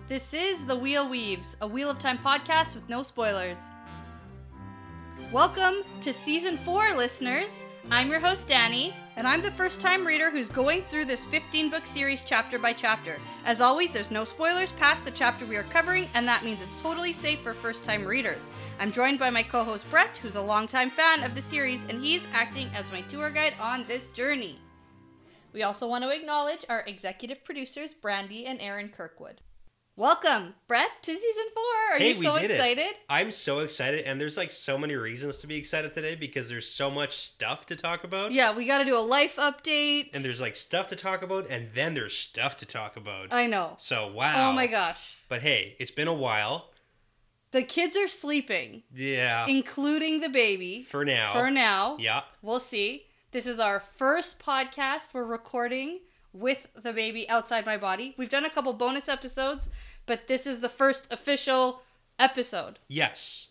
This is The Wheel Weaves, a Wheel of Time podcast with no spoilers. Welcome to Season 4, listeners. I'm your host, Dani, and I'm the first-time reader who's going through this 15-book series chapter by chapter. As always, there's no spoilers past the chapter we are covering, and that means it's totally safe for first-time readers. I'm joined by my co-host, Brett, who's a longtime fan of the series, and he's acting as my tour guide on this journey. We also want to acknowledge our executive producers, Brandy and Aaron Kirkwood. Welcome, Brett, to Season 4. Are you so excited? I'm so excited, and there's like so many reasons to be excited today because there's so much stuff to talk about. Yeah, we got to do a life update. And there's like stuff to talk about, and then there's stuff to talk about. I know. So, wow. Oh my gosh. But hey, it's been a while. The kids are sleeping. Yeah. Including the baby. For now. For now. Yeah. We'll see. This is our first podcast we're recording with the baby outside my body. We've done a couple bonus episodes, but this is the first official episode. Yes.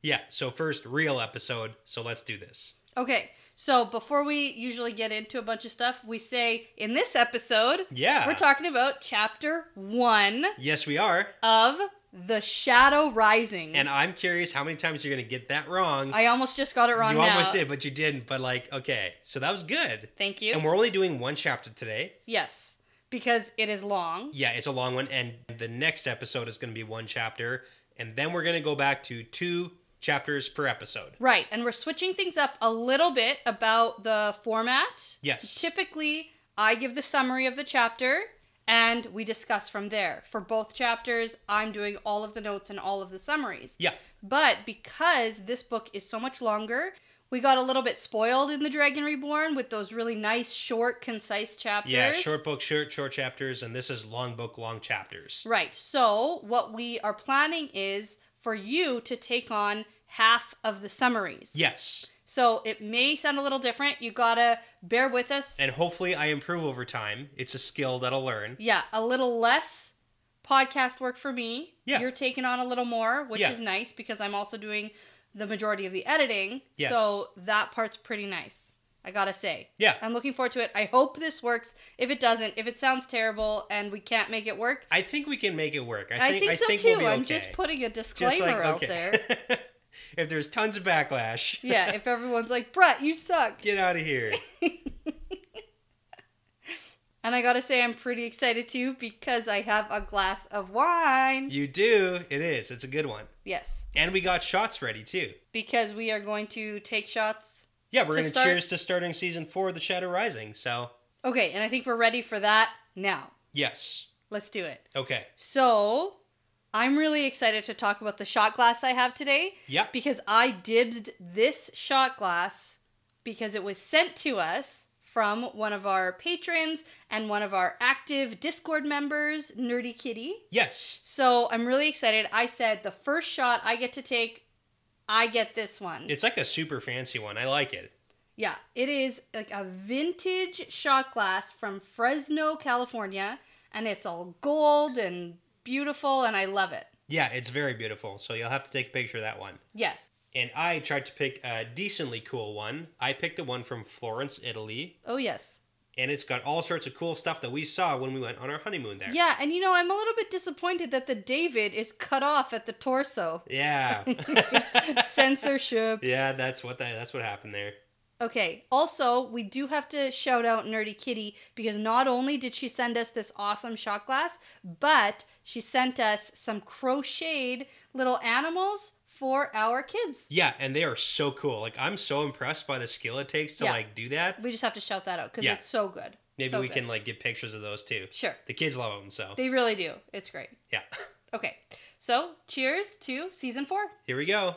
Yeah, so first real episode, so let's do this. Okay, so before we usually get into a bunch of stuff, we say in this episode, we're talking about Chapter 1. Yes, we are. Of The Shadow Rising. And I'm curious how many times you're going to get that wrong. I almost just got it wrong now. You almost did, but you didn't. But like, okay, so that was good. Thank you. And we're only doing one chapter today. Yes, because it is long. Yeah, it's a long one. And the next episode is going to be one chapter. And then we're going to go back to 2 chapters per episode. Right, and we're switching things up a little bit about the format. Yes. Typically, I give the summary of the chapter, and we discuss from there. For both chapters, I'm doing all of the notes and all of the summaries. Yeah. But because this book is so much longer, we got a little bit spoiled in The Dragon Reborn with those really nice, short, concise chapters. Yeah, short book, short chapters, and this is long book, long chapters. Right. So what we are planning is for you to take on half of the summaries. Yes. So it may sound a little different. You gotta bear with us. And hopefully I improve over time. It's a skill that I'll learn. Yeah, a little less podcast work for me. Yeah. You're taking on a little more, which is nice because I'm also doing the majority of the editing. Yes. So that part's pretty nice, I gotta say. Yeah. I'm looking forward to it. I hope this works. If it doesn't, if it sounds terrible and we can't make it work. I think we can make it work. I think so too. We'll be okay. I'm just putting a disclaimer out there. If there's tons of backlash. Yeah, if everyone's like, Brett, you suck. Get out of here. And I gotta say, I'm pretty excited too because I have a glass of wine. You do. It is. It's a good one. Yes. And we got shots ready too. Because we are going to take shots. Yeah, we're going to cheers to starting Season 4 of The Shadow Rising, so. Okay, and I think we're ready for that now. Yes. Let's do it. Okay. So, I'm really excited to talk about the shot glass I have today. Yeah. Because I dibsed this shot glass because it was sent to us from one of our patrons and one of our active Discord members, Nerdy Kitty. Yes. So, I'm really excited. I said the first shot I get to take, I get this one. It's like a super fancy one. I like it. Yeah, it is like a vintage shot glass from Fresno, California, and it's all gold and beautiful, and I love it. Yeah, it's very beautiful, so you'll have to take a picture of that one. Yes. And I tried to pick a decently cool one. I picked the one from Florence, Italy. Oh, yes. And it's got all sorts of cool stuff that we saw when we went on our honeymoon there. Yeah, and I'm a little bit disappointed that the David is cut off at the torso. Yeah. Censorship. Yeah, that's what happened there. Okay, also, we do have to shout out Nerdy Kitty because not only did she send us this awesome shot glass, but she sent us some crocheted little animals for our kids. Yeah, and they are so cool. Like, I'm so impressed by the skill it takes to, do that. We just have to shout that out because it's so good. Maybe we can, get pictures of those, too. Sure. The kids love them, so. They really do. It's great. Yeah. Okay. So, cheers to Season 4. Here we go.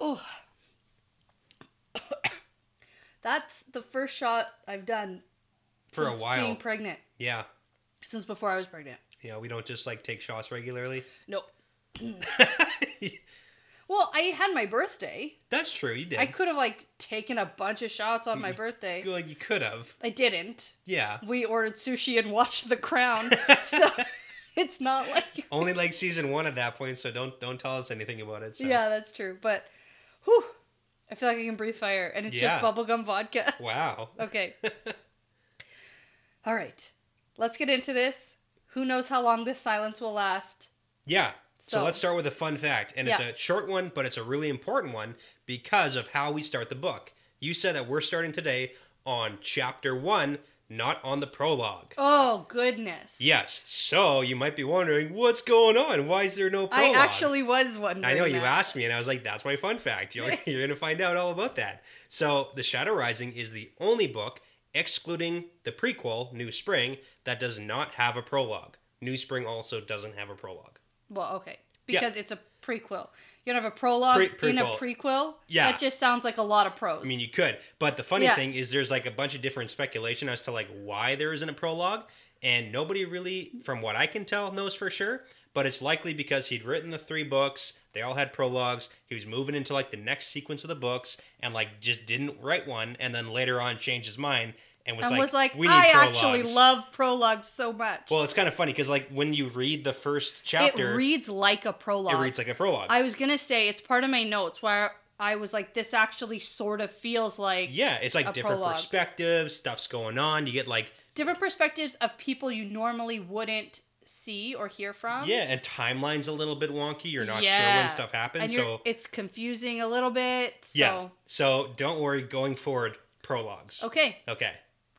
Oh. That's the first shot I've done for a while. Being pregnant. Yeah. Since before I was pregnant. Yeah, we don't just take shots regularly. Nope. Well, I had my birthday. That's true, you did. I could have taken a bunch of shots on my birthday. Like you could have. I didn't. Yeah. We ordered sushi and watched The Crown. So it's not like only Season 1 at that point, so don't tell us anything about it. So. Yeah, that's true. But whew, I feel like I can breathe fire and it's just bubblegum vodka. Wow. Okay. All right. Let's get into this. Who knows how long this silence will last? Yeah. So let's start with a fun fact. And it's a short one, but it's a really important one because of how we start the book. You said that we're starting today on chapter 1, not on the prologue. Oh, goodness. Yes. So you might be wondering, what's going on? Why is there no prologue? I actually was wondering. I know, you asked me, and I was like, that's my fun fact. You're going to find out all about that. So The Shadow Rising is the only book, excluding the prequel, New Spring, that does not have a prologue. New Spring also doesn't have a prologue. Well, okay. Because it's a prequel. You don't have a prologue in a prequel? Yeah. That just sounds like a lot of prose. I mean, you could. But the funny thing is there's like a bunch of different speculation as to like why there isn't a prologue. And nobody really, from what I can tell, knows for sure. But it's likely because he'd written the 3 books. They all had prologues. He was moving into like the next sequence of the books. And like just didn't write one. And then later on changed his mind. And was like, we need I prologues. actually love prologues so much. Well, it's kind of funny because like when you read the first chapter, it reads like a prologue. It reads like a prologue. I was gonna say it's part of my notes where I was like, this actually sort of feels like it's like different prologue. Perspectives, stuff's going on. You get like different perspectives of people you normally wouldn't see or hear from. Yeah, and timeline's a little bit wonky. You're not sure when stuff happens, and it's confusing a little bit. So. Yeah. So don't worry. Going forward, prologues. Okay.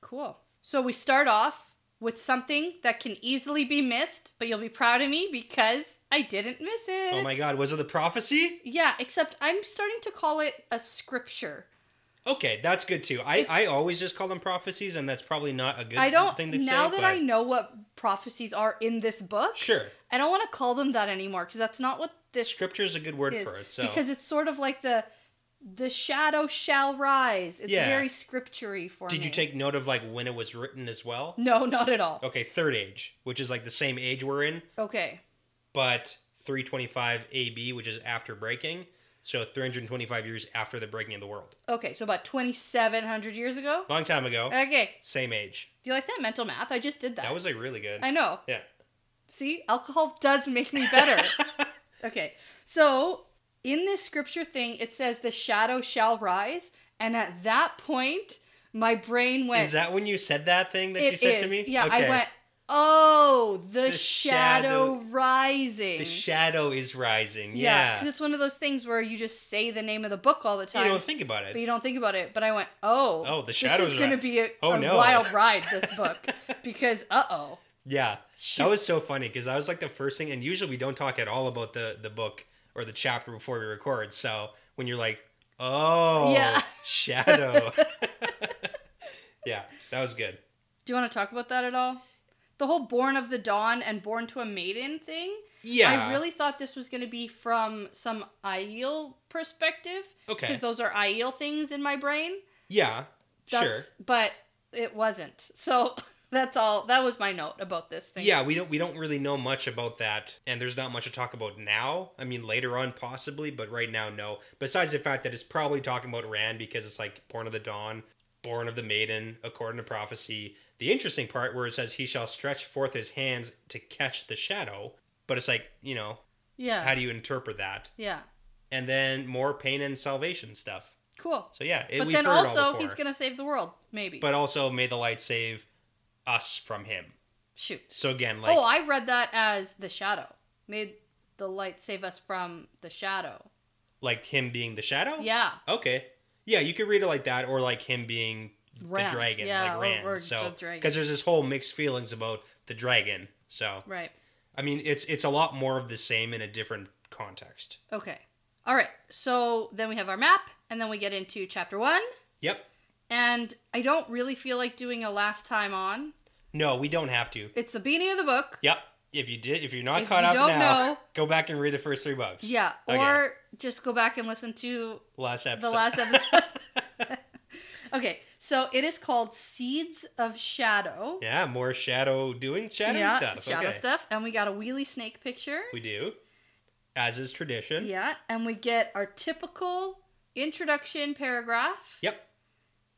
Cool. So we start off with something that can easily be missed, but you'll be proud of me because I didn't miss it. Oh my God, was it the prophecy? Yeah, except I'm starting to call it a scripture. Okay, that's good too. I always just call them prophecies, and that's probably not a good thing to say. Now that I know what prophecies are in this book, sure, I don't want to call them that anymore because that's not what this scripture is a good word for it. So because it's sort of like the shadow shall rise. It's very scripture-y for me. Did you take note of like when it was written as well? No, not at all. Okay, Third Age, which is like the same age we're in. Okay. But 325 AB, which is after breaking. So 325 years after the breaking of the world. Okay, so about 2,700 years ago? Long time ago. Okay. Same age. Do you like that mental math? I just did that. That was like really good. I know. Yeah. See? Alcohol does make me better. Okay. So in this scripture thing, it says the shadow shall rise. And at that point, my brain went... Is that when you said that thing that you said to me? Yeah, okay. I went, oh, the shadow rising. The shadow is rising, yeah. Because it's one of those things where you just say the name of the book all the time. You don't think about it. But you don't think about it. But I went, the shadow's this is going to be a wild ride, this book. Because, Yeah. Shoot. That was so funny because that was like the first thing. And usually we don't talk at all about the book or the chapter before we record. So when you're like, shadow. Yeah, that was good. Do you want to talk about that at all? The whole born of the dawn and born to a maiden thing? Yeah. I really thought this was going to be from some Aiel perspective. Okay. Because those are Aiel things in my brain. Yeah, sure. But it wasn't. So that's all. That was my note about this thing. Yeah, we don't really know much about that. And there's not much to talk about now. I mean, later on possibly, but right now, no. Besides the fact that it's probably talking about Rand because it's like born of the dawn, born of the maiden, according to prophecy. The interesting part where it says he shall stretch forth his hands to catch the shadow. But it's like, how do you interpret that? Yeah. And then more pain and salvation stuff. Cool. So yeah, but then also he's going to save the world, maybe. But also may the light save us from him. Shoot. So again, like... Oh, I read that as the shadow. May the light save us from the shadow. Like him being the shadow? Yeah. Okay. Yeah, you could read it like that, or like him being Rand. The dragon, yeah, like Rand. Or so, the dragon. because there's this whole mixed feelings about the dragon. So, right. I mean, it's a lot more of the same in a different context. Okay. All right. So then we have our map, and then we get into chapter 1. Yep. And I don't really feel like doing a last time on. No, we don't have to. It's the beginning of the book. Yep. If you're not caught up now, go back and read the first 3 books. Yeah. Okay. Or just go back and listen to the last episode. Okay, so it is called Seeds of Shadow. Yeah, more shadow stuff. Shadow stuff. And we got a wheelie snake picture. We do. As is tradition. Yeah, and we get our typical introduction paragraph. Yep.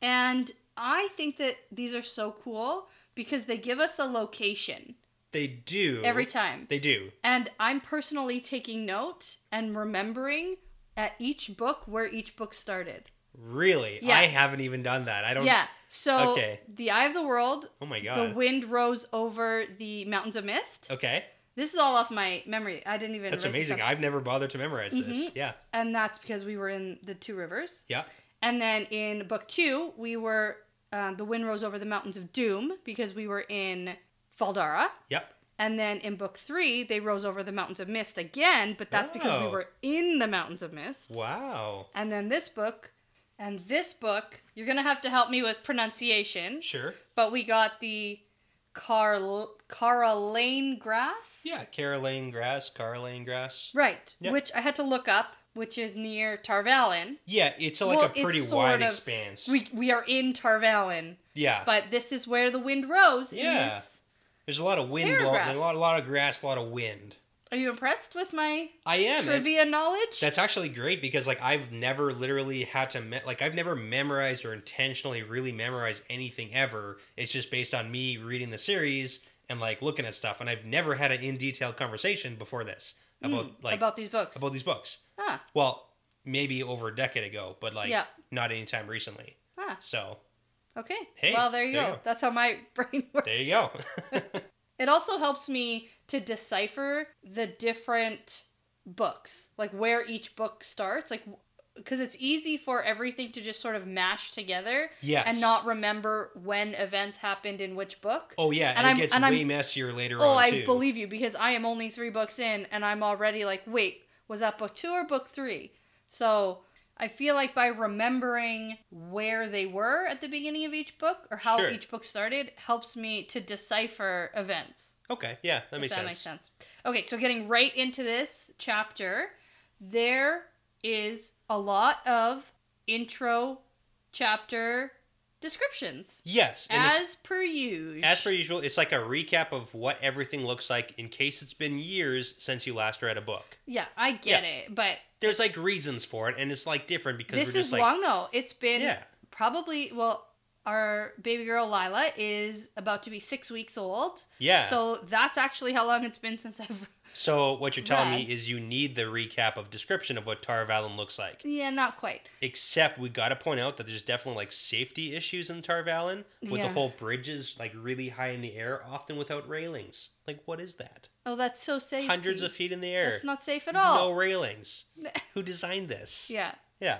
And I think that these are so cool because they give us a location. They do. Every time. They do. And I'm personally taking note and remembering at each book where each book started. Really? Yeah. I haven't even done that. I don't. Yeah. So, Okay. the Eye of the World. Oh my god. The wind rose over the mountains of mist. Okay. This is all off my memory. I didn't even. That's write this amazing. up. I've never bothered to memorize this. Yeah. And that's because we were in the Two Rivers. Yeah. And then in book 2, we were the wind rose over the mountains of Doom because we were in Faldara. Yep. And then in book 3, they rose over the mountains of mist again, but that's because we were in the mountains of mist. Wow. And then this book, you're going to have to help me with pronunciation. Sure. But we got the Carolane grass? Yeah, Carolane grass. Right, Yep. which I had to look up, which is near Tarvalin. Yeah, it's like a pretty wide expanse. We are in Tarvalin. Yeah. But this is where the wind rose in this. There's a lot of wind blowing, a lot of grass, a lot of wind. Are you impressed with my trivia knowledge? That's actually great because I've never literally had to I've never memorized or intentionally really memorized anything ever. It's just based on me reading the series and looking at stuff, and I've never had an in detail conversation before this about these books. About these books. Ah. Well, maybe over a decade ago, but not anytime recently. Ah. So. Okay. Hey, well, there you go. That's how my brain works. There you go. It also helps me to decipher the different books, where each book starts, because it's easy for everything to just sort of mash together and not remember when events happened in which book. Oh, yeah, and it gets way messier later on, too. Oh, I believe you, because I am only 3 books in, and I'm already wait, was that book 2 or book 3? So I feel like by remembering where they were at the beginning of each book, or how each book started, helps me to decipher events. Okay, yeah, that makes sense. Okay, so getting right into this chapter, there is a lot of intro chapter descriptions. Yes. As per usual. As per usual, it's like a recap of what everything looks like in case it's been years since you last read a book. Yeah, I get it, but there's reasons for it, and it's different because this we're just is long though. It's been probably, our baby girl Lila is about to be 6 weeks old. Yeah. So that's actually how long it's been since I've So what you're telling me is you need the recap of description of what Tarvalin looks like. Yeah, not quite. Except we got to point out that there's definitely safety issues in Tarvalin with the whole bridges really high in the air, often without railings. What is that? Oh, that's so safe. Hundreds of feet in the air. That's not safe at all. No railings. Who designed this? Yeah. Yeah.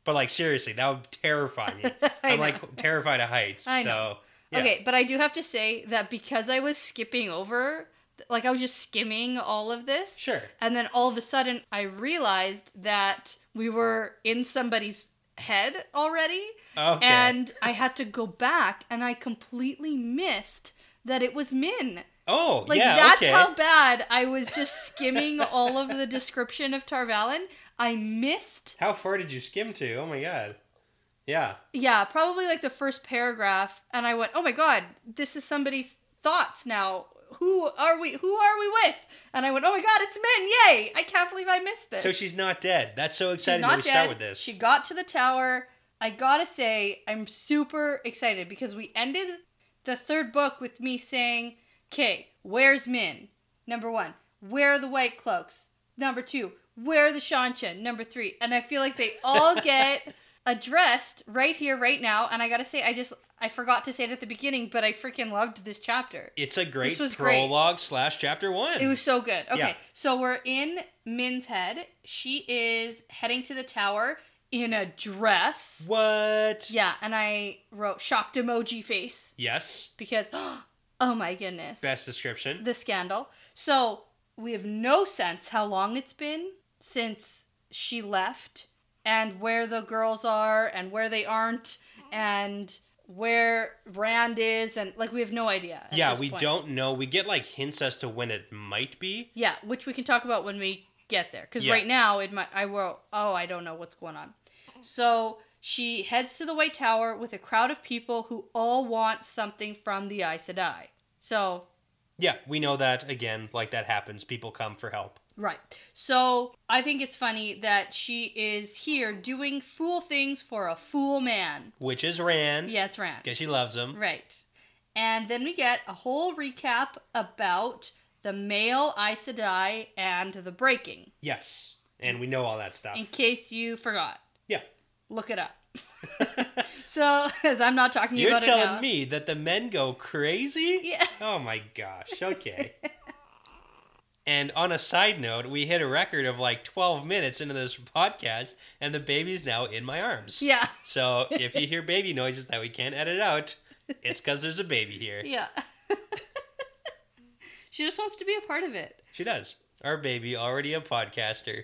But seriously, that would terrify me. I'm terrified of heights. I know. Yeah. Okay, but I do have to say that because I was skipping over, I was just skimming all of this. Sure. And then all of a sudden I realized that we were in somebody's head already. Okay. And I had to go back and I completely missed that it was Min. Oh, that's how bad I was just skimming all of the description of Tarvalin. I missed. How far did you skim to? Oh my god. Yeah. Yeah, probably the first paragraph, and I went, "Oh my god, this is somebody's thoughts now. Who are we with?" And I went, "Oh my god, it's Min! Yay! I can't believe I missed this." So she's not dead. That's so exciting that we start with this. She got to the tower. I gotta say, I'm super excited because we ended the 3rd book with me saying, "Okay, where's Min? Number 1, where are the White Cloaks? Number 2, where are the Shancha? Number 3, and I feel like they all get addressed right here, right now. And I gotta say, I forgot to say it at the beginning, but I freaking loved this chapter. It's a great prologue / chapter 1. It was so good. Okay, so we're in Min's head. She is heading to the tower in a dress. What? Yeah, and I wrote shocked emoji face. Yes. Because, oh my goodness. Best description. The scandal. So we have no sense how long it's been since she left, and where the girls are, and where they aren't, and where Rand is, and we have no idea. Yeah, we don't know. We get hints as to when it might be. Yeah, which we can talk about when we get there. Because right now, I don't know what's going on. So she heads to the White Tower with a crowd of people who all want something from the Aes Sedai. So yeah, we know that, again, that happens. People come for help. Right. So I think it's funny that she is here doing fool things for a fool man. Which is Rand. Yeah, it's Rand. Because she loves him. Right. And then we get a whole recap about the male Aes Sedai and the breaking. Yes. And we know all that stuff. In case you forgot. Yeah. Look it up. So, as I'm not talking You're about it now. telling me that the men go crazy? Yeah. Oh my gosh. Okay. And on a side note, we hit a record of like 12 minutes into this podcast, and the baby's now in my arms. Yeah. So if you hear baby noises that we can't edit out, it's because there's a baby here. Yeah. She just wants to be a part of it. She does. Our baby, already a podcaster.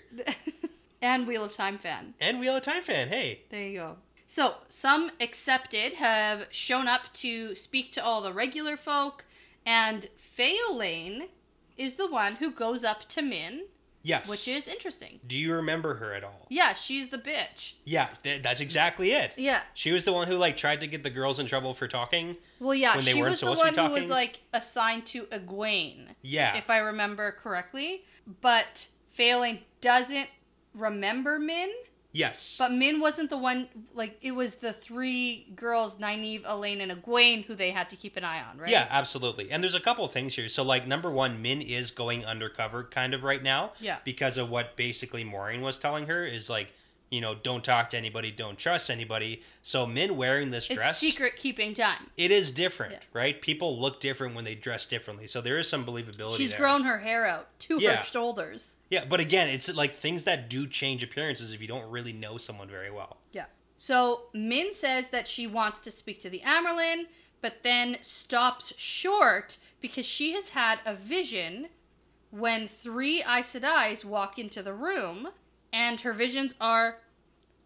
And Wheel of Time fan. And Wheel of Time fan, hey. There you go. So, some accepted have shown up to speak to all the regular folk, and Faolane is the one who goes up to Min. Yes. Which is interesting. Do you remember her at all? Yeah, she's the bitch. Yeah, that's exactly it. Yeah. She was the one who like tried to get the girls in trouble for talking. Well, yeah, when they she weren't was the supposed to one be who talking. was like assigned to Egwene. Yeah. If I remember correctly. But Faolane doesn't remember Min. Yes. But Min wasn't the one, like, it was the three girls, Nynaeve, Elaine, and Egwene, who they had to keep an eye on, right? Yeah, absolutely. And there's a couple of things here. So, like, number one, Min is going undercover kind of right now. Yeah. Because of what basically Maureen was telling her is, like, you know, don't talk to anybody, don't trust anybody. So Min wearing this dress... It's secret keeping time. It is different, Yeah. right? People look different when they dress differently. So there is some believability She's there. grown her hair out to her shoulders. Yeah, but again, it's like things that do change appearances if you don't really know someone very well. Yeah. So Min says that she wants to speak to the Amyrlin, but then stops short because she has had a vision when 3 Aes Sedais walk into the room, and her visions are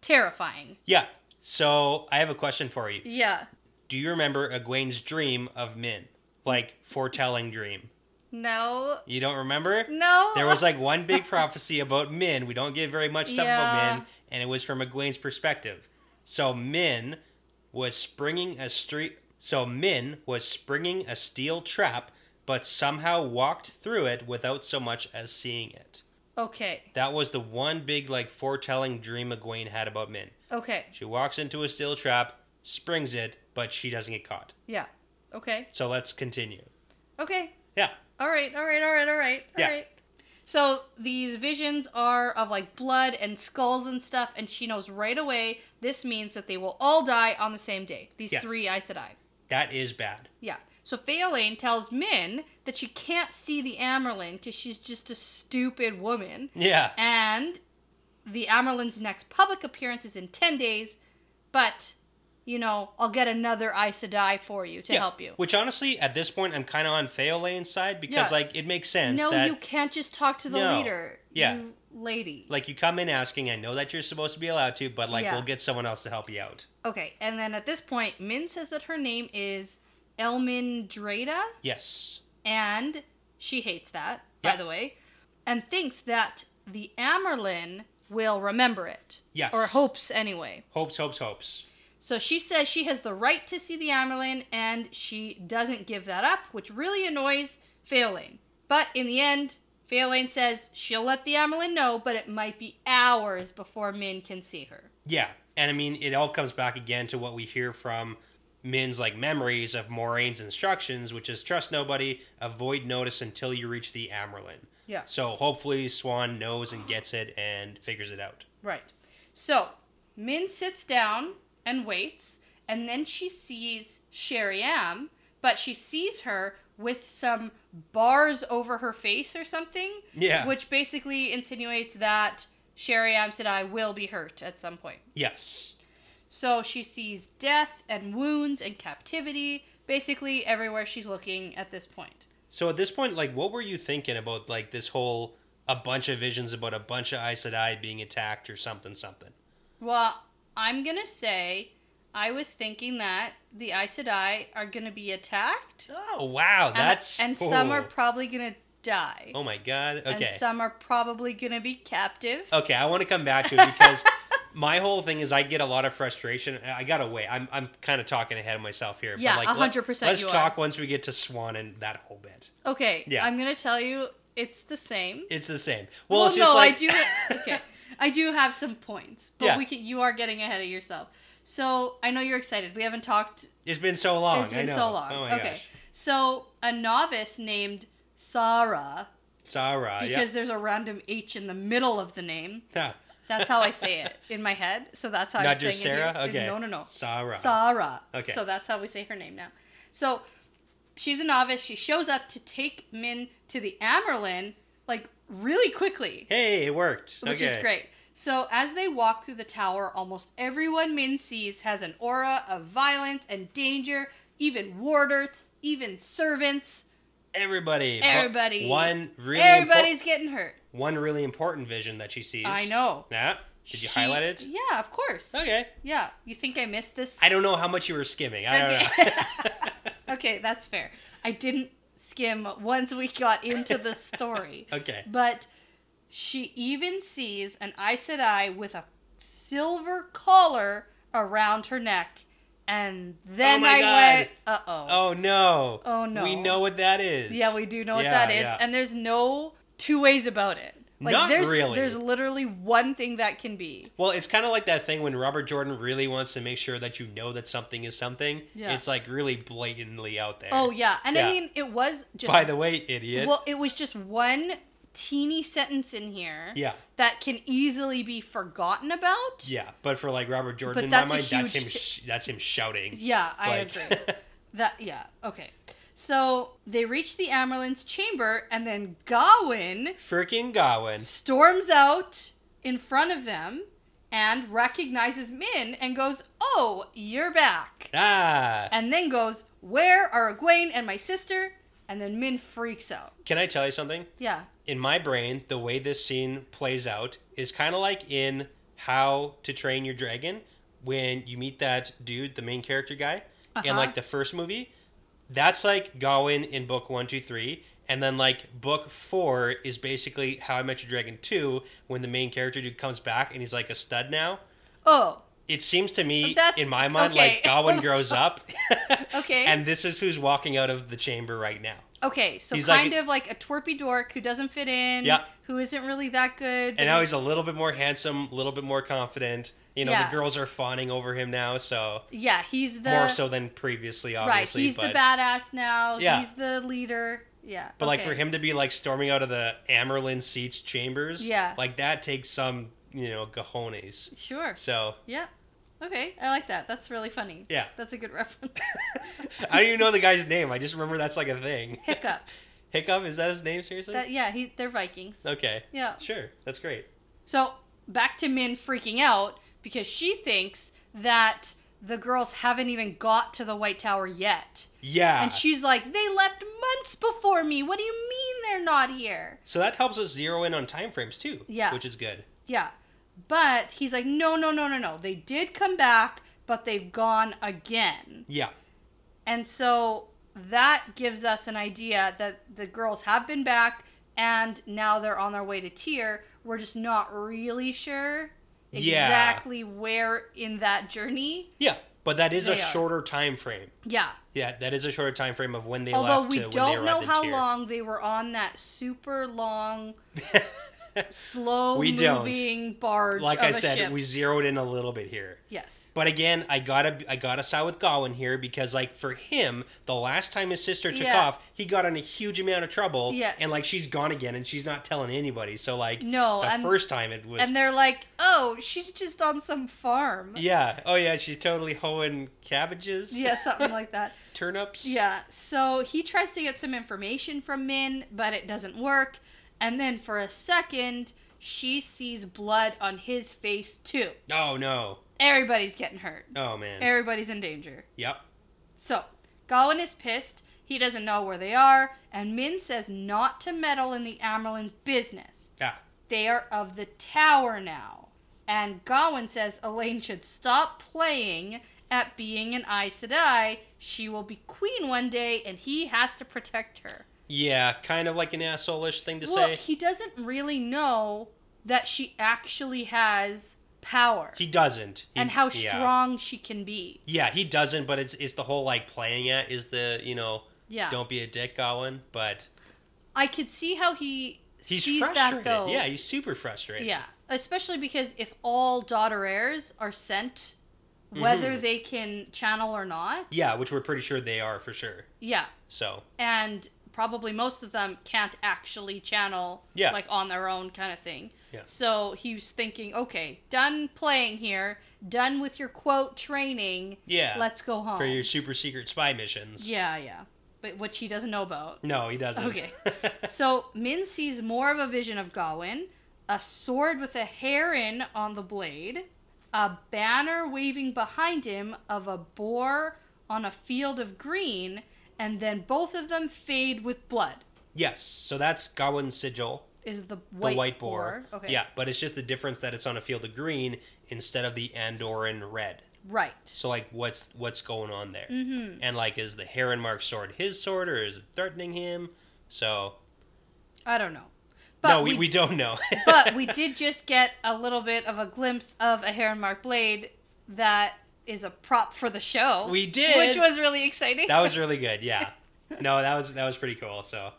terrifying. Yeah. So I have a question for you. Yeah. Do you remember Egwene's dream of Min? Like, foretelling dream? No. You don't remember? No. There was like one big prophecy about Min. We don't get very much stuff about Yeah. Min, and it was from Egwene's perspective. So Min was springing a steel trap, but somehow walked through it without so much as seeing it. Okay. That was the one big like foretelling dream Egwene had about Min. Okay. She walks into a steel trap, springs it, but she doesn't get caught. Yeah. Okay. So let's continue. Okay. Yeah. All right. Yeah. So these visions are of like blood and skulls and stuff, and she knows right away this means that they will all die on the same day. These Yes. 3 Aes Sedai. That is bad. Yeah. So Faolane tells Min that she can't see the Amyrlin because she's just a stupid woman. Yeah. And the Amyrlin's next public appearance is in 10 days, but, you know, I'll get another Aes Sedai for you to help you. Which honestly, at this point, I'm kind of on Faolane's side because, like, it makes sense. No, that, you can't just talk to the leader. Yeah. You lady. Like, you come in asking, I know that you're supposed to be allowed to, but, like, Yeah. we'll get someone else to help you out. Okay, and then at this point, Min says that her name is Elmindrada, Yes. and she hates that, by the way, and thinks that the Amyrlin will remember it. Yes. Or hopes, anyway. Hopes. So she says she has the right to see the Amyrlin, and she doesn't give that up, which really annoys Faolane. But in the end, Faolane says she'll let the Amyrlin know, but it might be hours before Min can see her. Yeah. And, I mean, it all comes back again to what we hear from Min's, like, memories of Moraine's instructions, which is trust nobody, avoid notice until you reach the Amyrlin. Yeah. So hopefully Swan knows and gets it and figures it out. Right. So, Min sits down and waits, and then she sees Sheriam, but she sees her with some bars over her face or something. Yeah. Which basically insinuates that Sheriam Sedai will be hurt at some point. Yes. So she sees death and wounds and captivity, basically everywhere she's looking at this point. So at this point, like, what were you thinking about, like, this whole, a bunch of visions about a bunch of Aes Sedai being attacked or something? Well, I'm going to say I was thinking that the Aes Sedai are going to be attacked. Oh, wow. And some are probably going to die. Oh, my God. Okay. And some are probably going to be captive. Okay, I want to come back to it because my whole thing is I get a lot of frustration. I got to wait. I'm kind of talking ahead of myself here. Yeah, but, like, 100% let's you talk are. once we get to Swan and that whole bit. Okay, Yeah. I'm going to tell you it's the same. It's the same. Well, it's no, just like... I do. Okay, I do have some points, but Yeah. you are getting ahead of yourself. So I know you're excited. We haven't talked. It's been so long. It's been I know. so long. Oh my Okay, gosh. so a novice named Sarah, Sarah, because there's a random H in the middle of the name, yeah. That's how I say it in my head. So that's how I'm Not saying just it here. Sarah? Okay. No. Sarah. Sarah. Okay. So that's how we say her name now. So she's a novice. She shows up to take Min to the Amerlin, like, really quickly. Hey, it worked. Which is great. So as they walk through the tower, almost everyone Min sees has an aura of violence and danger, even warders, even servants. Everybody. Everybody's getting hurt. One really important vision that she sees. I know. Yeah? Did you highlight it? Yeah, of course. Okay. Yeah. You think I missed this? I don't know how much you were skimming. I don't know. Okay, that's fair. I didn't skim once we got into the story. Okay. But she even sees an Aes Sedai with a silver collar around her neck. And then went, uh-oh. Oh, no. Oh, no. We know what that is. Yeah, we do know what that is. Yeah. And there's no two ways about it. Like, Not really. There's literally one thing that can be. Well, it's kind of like that thing when Robert Jordan really wants to make sure that you know that something is something. Yeah. It's like really blatantly out there. Oh, yeah. And I mean, it was just... By the way, idiot. Well, it was just one teeny sentence in here that can easily be forgotten about. Yeah, but for like Robert Jordan, in my mind, that's him shouting. Yeah, I agree. Okay. So they reach the Amerlin's chamber, and then Gawain... Freaking Gawain. ...storms out in front of them and recognizes Min and goes, "Oh, you're back." Ah. And then goes, "Where are Egwene and my sister?" And then Min freaks out. Can I tell you something? Yeah. In my brain, the way this scene plays out is kind of like in How to Train Your Dragon, when you meet that dude, the main character guy, in like the first movie. That's like Gawain in book 1, 2, 3. And then like book 4 is basically How I Met Your Dragon 2, when the main character dude comes back and he's like a stud now. Oh. It seems to me, in my mind, like Gawain grows up. Okay. And this is who's walking out of the chamber right now. Okay, so he's kind of like a twerpy dork who doesn't fit in, who isn't really that good. And now he's a little bit more handsome, a little bit more confident. You know, the girls are fawning over him now, so... Yeah, he's the... More so than previously, obviously. Right, he's the badass now. Yeah. He's the leader. Yeah, But like for him to be like storming out of the Amerlin Seats chambers, like that takes some, cojones. Sure. So... Yeah. Okay, I like that. That's really funny. Yeah. That's a good reference. I don't even know the guy's name. I just remember that's like a thing. Hiccup. Hiccup? Is that his name, seriously? They're Vikings. Okay. Yeah. Sure. That's great. So, back to Min freaking out because she thinks that the girls haven't even got to the White Tower yet. Yeah. And she's like, they left months before me. What do you mean they're not here? So that helps us zero in on time frames too. Yeah. Which is good. Yeah. But he's like, no. They did come back, but they've gone again. Yeah. And so that gives us an idea that the girls have been back and now they're on their way to Tyr. We're just not really sure exactly where in that journey. Yeah, but that is a shorter time frame. Yeah. Yeah, that is a shorter time frame of when they Although left we to when they arrived in Tyr. don't know how long they were on that super long... slow-moving barge like of I a said, ship. we zeroed in a little bit here. Yes. But again, I gotta side with Gawain here because, like, for him, the last time his sister took off, he got in a huge amount of trouble. Yeah. And like, she's gone again, and she's not telling anybody. So like, first time it was. And they're like, "Oh, she's just on some farm." Yeah. Oh yeah, she's totally hoeing cabbages. Yeah, something like that. Turnips. Yeah. So he tries to get some information from Min, but it doesn't work. And then for a second, she sees blood on his face too. Oh no. Everybody's getting hurt. Oh man. Everybody's in danger. Yep. So, Gawain is pissed. He doesn't know where they are. And Min says not to meddle in the Amerlin's business. Yeah. They are of the tower now. And Gawain says Elaine should stop playing at being an Aes Sedai. She will be queen one day and he has to protect her. Yeah, kind of like an asshole-ish thing to say. Well, he doesn't really know that she actually has power. He doesn't. And how strong she can be. Yeah, he doesn't, but it's the whole, like, playing at is the, don't be a dick, Gawain, but... I could see how he's sees frustrated. That, though. Yeah, he's super frustrated. Yeah, especially because if all daughter heirs are sent, whether they can channel or not... Yeah, which we're pretty sure they are, for sure. Yeah. So... probably most of them can't actually channel like on their own kind of thing. Yeah. So he was thinking, okay, done playing here, done with your quote training. Yeah. Let's go home. For your super secret spy missions. Yeah. But which he doesn't know about. No, he doesn't. Okay. So Min sees more of a vision of Gawain, a sword with a heron on the blade, a banner waving behind him of a boar on a field of green, and then both of them fade with blood. Yes, so that's Gawain's sigil. Is the white boar. Okay. Yeah, but it's just the difference that it's on a field of green instead of the Andorran red. Right. So, like, what's going on there? Mm-hmm. And, like, is the heron marked sword his sword, or is it threatening him? So... I don't know. But no, we don't know. But we did just get a little bit of a glimpse of a heron marked blade that is a prop for the show. We did! Which was really exciting. That was really good, yeah. No, that was pretty cool, so...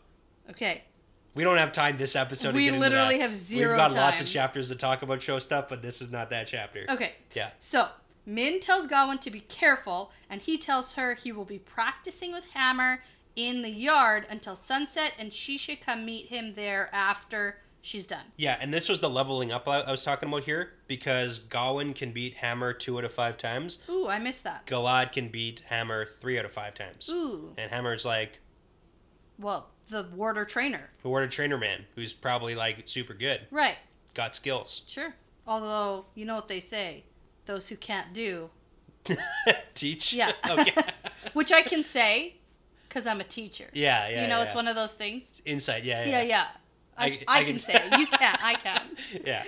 Okay. We don't have time this episode to get into that. We literally have zero time. We've got lots of chapters to talk about show stuff, but this is not that chapter. Okay. Yeah. So, Min tells Gawain to be careful, and he tells her he will be practicing with Hammer in the yard until sunset, and she should come meet him there after she's done. Yeah, and this was the leveling up I was talking about here, because Gawain can beat Hammer 2 out of 5 times. Ooh, I missed that. Galad can beat Hammer 3 out of 5 times. Ooh. And Hammer's like... Well, the warder trainer. The warder trainer man, who's probably, like, super good. Right. Got skills. Sure. Although, you know what they say, those who can't do... Teach? Yeah. Okay. Which I can say, because I'm a teacher. Yeah. You know, it's one of those things. Insight, yeah. Yeah. I can say it. You can't. I can. Yeah.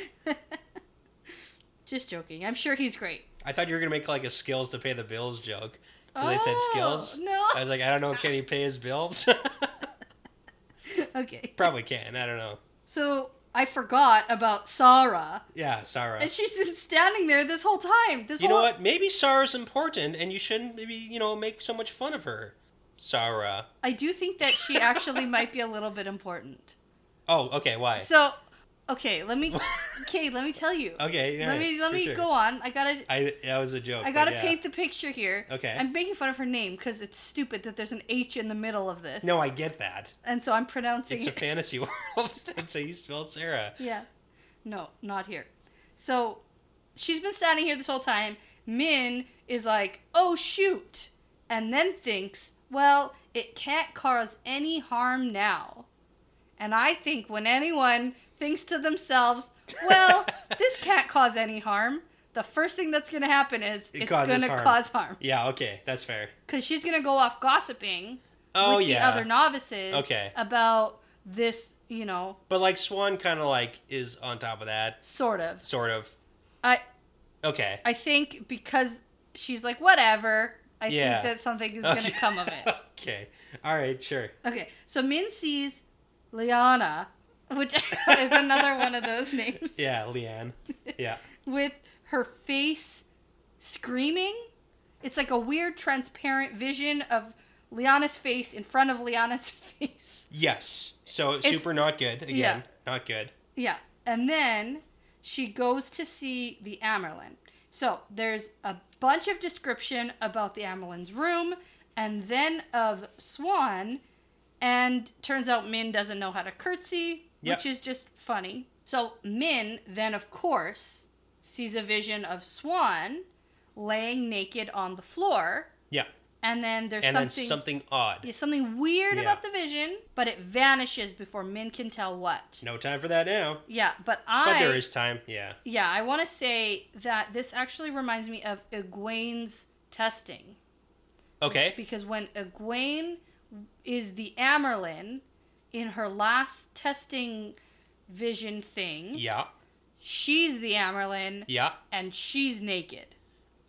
Just joking. I'm sure he's great. I thought you were going to make like a skills to pay the bills joke. Because they said skills. No. I was like, I don't know, can he pay his bills? Okay. Probably can. I don't know. So I forgot about Sarah. Yeah, Sarah. And she's been standing there this whole time. You know what? Maybe Sarah's important and you shouldn't maybe, make so much fun of her. Sarah. I do think that she actually might be a little bit important. Oh, okay. Why? So, let me tell you. Okay. Let me go on. That was a joke. I gotta paint the picture here. Okay. I'm making fun of her name because it's stupid that there's an H in the middle of this. No, I get that. And so I'm pronouncing It's a fantasy world. That's how you spell Sarah. Yeah. No, not here. So, she's been standing here this whole time. Min is like, oh, shoot. And then thinks, well, it can't cause any harm now. And I think when anyone thinks to themselves, well, this can't cause any harm, the first thing that's going to happen is it's going to cause harm. Yeah, okay. That's fair. Because she's going to go off gossiping with the other novices about this, But like Swan kind of like is on top of that. Sort of. Okay. I think because she's like, whatever, I think that something is going to come of it. Okay. All right, sure. Okay. So Min sees Liana, which is another one of those names. Yeah, Leanne. Yeah. With her face screaming. It's like a weird transparent vision of Liana's face in front of Liana's face. Yes. So super not good. Again, not good. Yeah. And then she goes to see the Amerlin. So there's a bunch of description about the Amerlin's room and then of Swan. And turns out Min doesn't know how to curtsy, which is just funny. So Min then, of course, sees a vision of Swan laying naked on the floor. Yeah. And then there's something odd. Yeah, something weird about the vision, but it vanishes before Min can tell what. No time for that now. Yeah, but there is time, yeah. Yeah, I want to say that this actually reminds me of Egwene's testing. Okay. Because when Egwene is the Amerlin in her last testing vision thing. Yeah. She's the Amerlin. Yeah. And she's naked.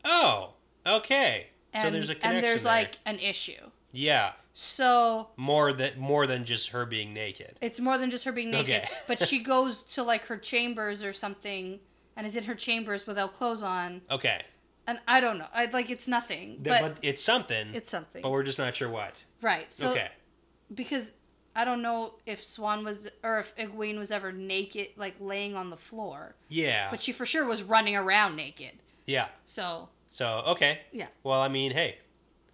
Oh, okay. So there's a connection and there's there. like an issue. Yeah. So more than just her being naked. It's more than just her being naked. Okay. But she goes to like her chambers or something and is in her chambers without clothes on. Okay. And I don't know. It's nothing. But it's something. It's something. But we're just not sure what. Right. So, okay. Because I don't know if Swan was, or if Egwene was ever naked, like laying on the floor. Yeah. But she for sure was running around naked. Yeah. So, okay. Yeah. Well, I mean, hey.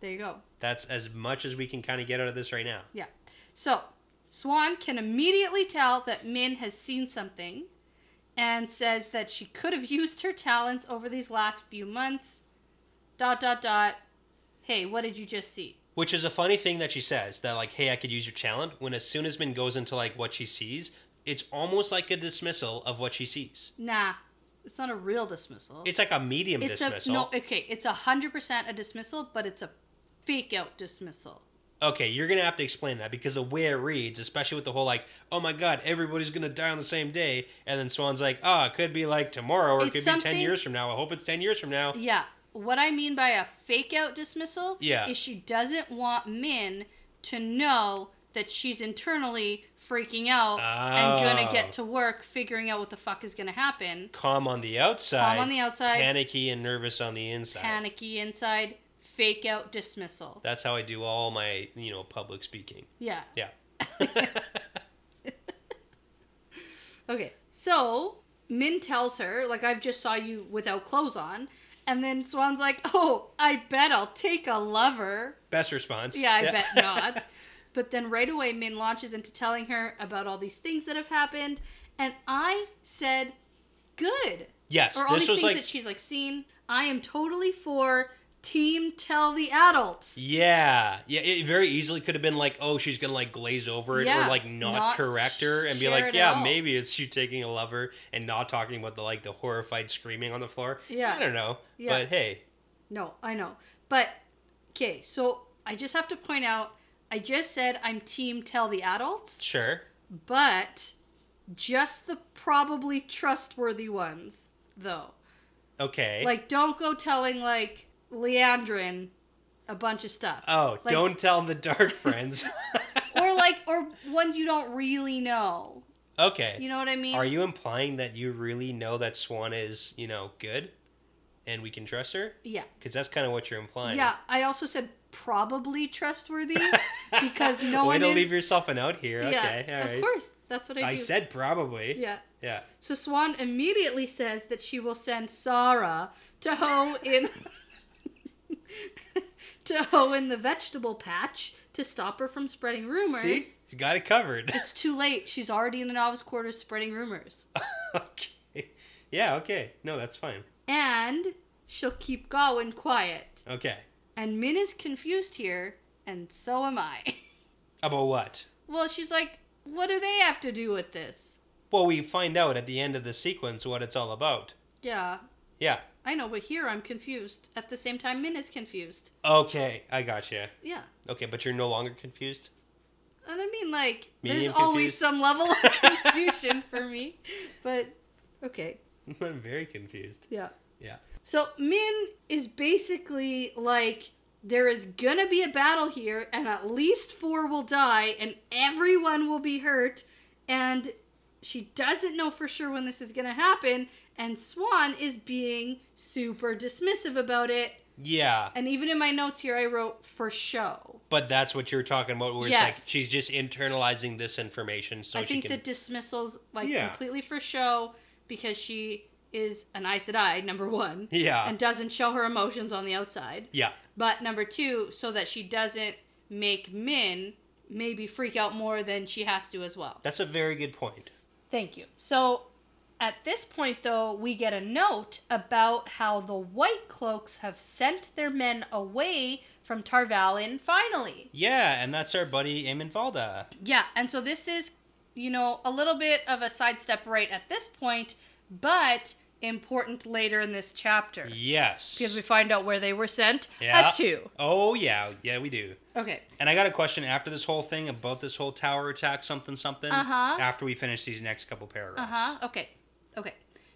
There you go. That's as much as we can kind of get out of this right now. Yeah. So, Swan can immediately tell that Min has seen something and says that she could have used her talents over these last few months. ... Hey, what did you just see? Which is a funny thing that she says, that like, hey, I could use your talent, when as soon as Min goes into like what she sees, it's almost like a dismissal of what she sees. Nah, it's not a real dismissal. It's like a medium dismissal. It's 100% a dismissal, but it's a fake out dismissal. Okay, you're going to have to explain that, because the way it reads, especially with the whole like, oh my god, everybody's going to die on the same day, and then Swan's like, it could be like tomorrow, or it could be 10 years from now. I hope it's 10 years from now. Yeah. What I mean by a fake out dismissal Yeah. is she doesn't want Min to know that she's internally freaking out and gonna get to work figuring out what the fuck is gonna happen. Calm on the outside. Panicky and nervous on the inside. Panicky inside. Fake out dismissal. That's how I do all my, public speaking. Yeah. Yeah. Okay, so Min tells her, like, I've just saw you without clothes on. And then Swan's like, oh, I bet I'll take a lover. Best response. Yeah, I bet not. But then right away, Min launches into telling her about all these things that have happened. And I said, good. Yes, or all this these was things like... that she's like seen. I am totally for team tell the adults. Yeah. Yeah, it very easily could have been like, oh, she's going to like glaze over it, or like not correct her and be like, yeah, maybe it's you taking a lover and not talking about the horrified screaming on the floor. Yeah. I don't know. Yeah. But hey. No, I know. But, okay, so I just have to point out, I just said I'm team tell the adults. Sure. But just the probably trustworthy ones, though. Okay. Like, don't go telling, like, Leandrin a bunch of stuff. Oh, like, don't tell the dark friends. or ones you don't really know. Okay. You know what I mean? Are you implying that you really know that Swan is, good? And we can trust her? Yeah. Because that's kind of what you're implying. Yeah, I also said probably trustworthy because no one Way to leave yourself an out here. Yeah, okay, all right. Of course. That's what I do. I said probably. Yeah. Yeah. So Swan immediately says that she will send Sarah to hoe in... to hoe in the vegetable patch to stop her from spreading rumors. See? You got it covered. It's too late. She's already in the novice quarters spreading rumors. Okay. Yeah, okay. No, that's fine. And she'll keep Gawain quiet. Okay. And Min is confused here, and so am I. About what? Well, she's like, what do they have to do with this? Well, we find out at the end of the sequence what it's all about. Yeah. Yeah. I know, but here I'm confused. At the same time, Min is confused. Okay, I gotcha. Yeah. Okay, but you're no longer confused? And I mean, like, Medium there's always some level of confusion for me. But, okay. I'm very confused. Yeah. Yeah. So, Min is basically like, there is gonna be a battle here, and at least 4 will die, and everyone will be hurt, and she doesn't know for sure when this is gonna happen, and Swan is being super dismissive about it. Yeah. And even in my notes here, I wrote for show. But that's what you're talking about, where it's like she's just internalizing this information so she can... I think the dismissal's completely for show because she is an Aes Sedai, number 1. Yeah. And doesn't show her emotions on the outside. Yeah. But number 2, so that she doesn't make Min maybe freak out more than she has to as well. That's a very good point. Thank you. So... at this point, though, we get a note about how the White Cloaks have sent their men away from Tar Valon finally. Yeah, and that's our buddy Eamon Valda. Yeah, and so this is, a little bit of a sidestep right at this point, but important later in this chapter. Yes. Because we find out where they were sent at 2. Oh, yeah. Yeah, we do. Okay. And I got a question after this whole thing about this whole tower attack, something. Uh-huh. After we finish these next couple paragraphs. Uh-huh. Okay.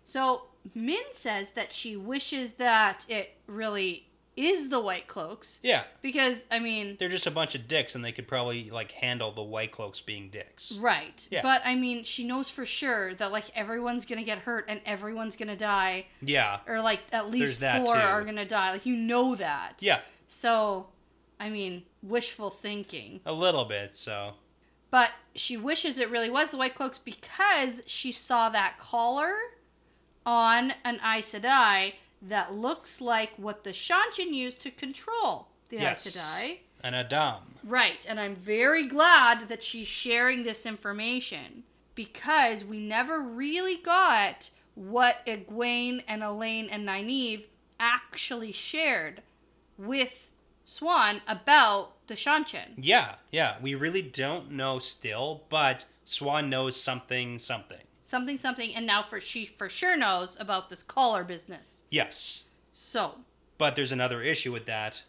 So, Min says that she wishes that it really is the White Cloaks. Yeah. Because, I mean... they're just a bunch of dicks, and they could probably, handle the White Cloaks being dicks. Right. Yeah. But, I mean, she knows for sure that, everyone's gonna get hurt and everyone's gonna die. Yeah. Or, at least 4 are gonna die. You know that. Yeah. So, I mean, wishful thinking. A little bit, so... but she wishes it really was the White Cloaks because she saw that collar on an Aes Sedai that looks like what the Shanchen used to control the Aes Sedai. An Adam. Right, and I'm very glad that she's sharing this information because we never really got what Egwene and Elaine and Nynaeve actually shared with Swan about the Seanchan. Yeah. We really don't know still, but Swan knows something. Something, and now she for sure knows about this collar business. Yes. So. But there's another issue with that,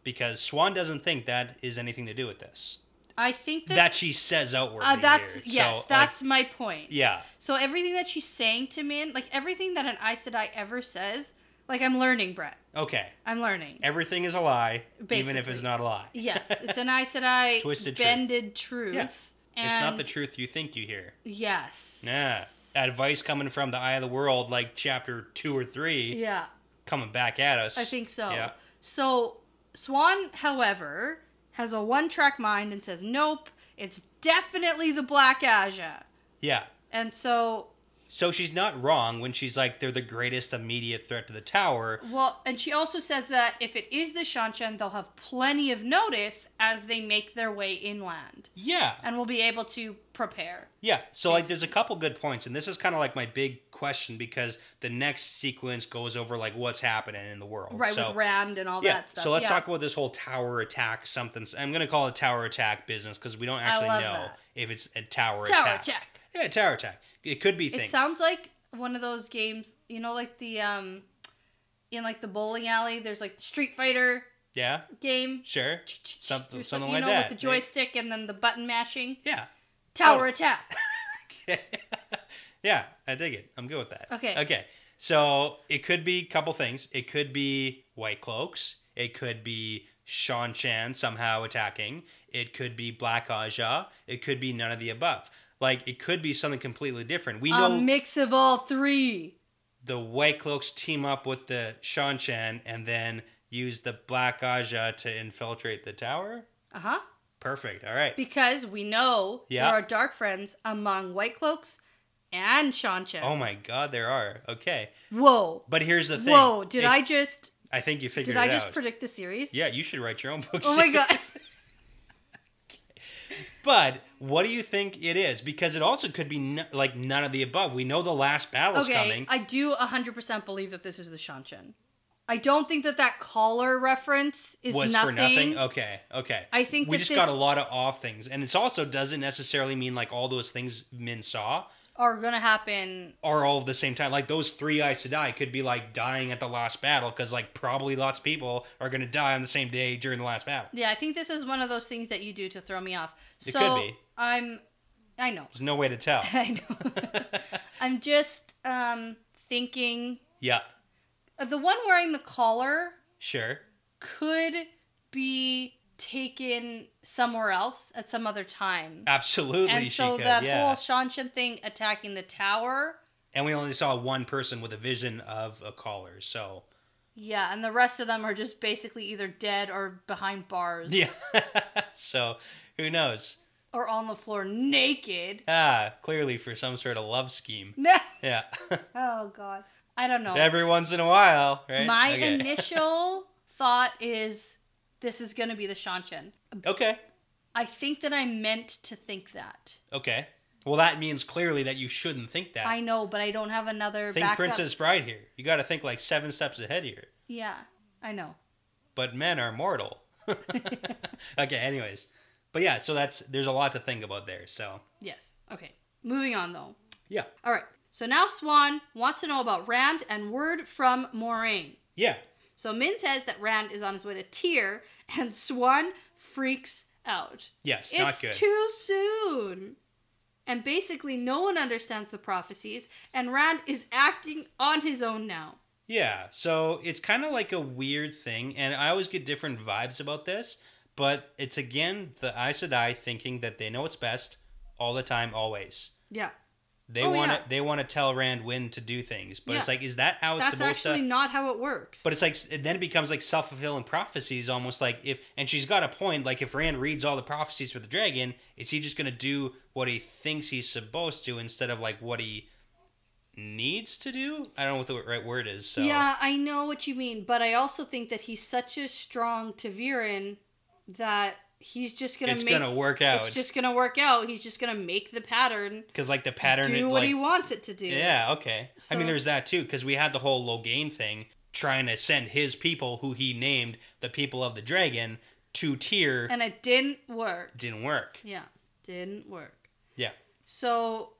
because Swan doesn't think that is anything to do with this. I think that she says outwardly that's here. Yes, so, that's my point. Yeah. So everything that she's saying to Min, like everything that an Aes Sedai ever says, like I'm learning, Brett. Okay. I'm learning. Everything is a lie, basically. Even if it's not a lie. Yes, it's an Aes Sedai twisted bended truth. Yeah. It's not the truth you think you hear. Yes. Yeah. Advice coming from the Eye of the World, like chapter 2 or 3. Yeah. Coming back at us. I think so. Yeah. So Swan, however, has a one-track mind and says, nope, it's definitely the Black Aja. Yeah. And so she's not wrong when she's like, they're the greatest immediate threat to the tower. Well, and she also says that if it is the Seanchan, they'll have plenty of notice as they make their way inland. Yeah. And we'll be able to prepare. Yeah. So, like, there's a couple good points. And this is kind of like my big question, because the next sequence goes over, like, what's happening in the world. Right, with Rand and all that stuff. So let's talk about this whole tower attack something. I'm going to call it tower attack business, because we don't actually know if it's a tower attack. Tower attack. Yeah, tower attack. It could be things. It sounds like one of those games, you know, like the, in like the bowling alley, there's like the Street Fighter game. Sure. Something like that. You know, with the joystick and then the button mashing. Yeah. Tower attack. Okay. Yeah, I dig it. I'm good with that. Okay. So it could be a couple things. It could be White Cloaks. It could be Seanchan somehow attacking. It could be Black Aja. It could be none of the above. Like, it could be something completely different. We know a mix of all three. The White Cloaks team up with the Seanchan and then use the Black Aja to infiltrate the tower? Uh-huh. Perfect. All right. Because we know there are dark friends among White Cloaks and Seanchan. Oh my god, there are. Okay. Whoa. But here's the thing. Whoa, I think you figured it out. Did I just predict the series? Yeah, you should write your own book series. Oh my god. But what do you think it is? Because it also could be none of the above. We know the last battle's coming. I do 100% believe that this is the Seanchan. I don't think that collar reference was nothing. For nothing? Okay. I think we just got a lot of off things. And it also doesn't necessarily mean like all those things Min saw are going to happen. Are all at the same time. Like those 3 Aes Sedai could be like dying at the last battle because like probably lots of people are going to die on the same day during the last battle. Yeah, I think this is one of those things that you do to throw me off. It could be. I know. There's no way to tell. I know. I'm just thinking. Yeah. The one wearing the collar. Sure. Could be taken somewhere else at some other time. Absolutely, and so that whole Seanchan thing attacking the tower. And we only saw one person with a vision of a collar, so. Yeah, and the rest of them are just basically either dead or behind bars. Yeah. So, who knows? Or on the floor naked. Clearly for some sort of love scheme. Yeah. Oh, God. I don't know. Every once in a while, right? My initial thought is this is going to be the Seanchan. Okay. I think that I meant to think that. Okay. Well, that means clearly that you shouldn't think that. I know, but I don't have another Think backup. Princess Bride here. You got to think like 7 steps ahead here. Yeah, I know. But men are mortal. Okay, anyways. But yeah, so there's a lot to think about there, so. Yes. Okay. Moving on, though. Yeah. All right. So now Swan wants to know about Rand and word from Moraine. Yeah. So Min says that Rand is on his way to Tyr, and Swan freaks out. Yes, not good. It's too soon. And basically no one understands the prophecies, and Rand is acting on his own now. Yeah, so it's kind of like a weird thing, and I always get different vibes about this, but it's again the Aes Sedai thinking that they know what's best all the time, always. Yeah. They want to tell Rand when to do things, but it's like, is that how it's supposed to? That's actually not how it works. But it's like, then it becomes like self-fulfilling prophecies, almost like and she's got a point, like if Rand reads all the prophecies for the dragon, is he just going to do what he thinks he's supposed to instead of like what he needs to do? I don't know what the right word is. So. Yeah, I know what you mean, but I also think that he's such a strong Ta'veren that he's just gonna it's gonna work out. It's just gonna work out. He's just gonna make the pattern. Because like the pattern, do what he wants it to do. Yeah, okay. So, I mean, there's that too. Because we had the whole Logain thing, trying to send his people, who he named the people of the dragon, to Tyr. And it didn't work. Didn't work. Yeah, didn't work. Yeah. So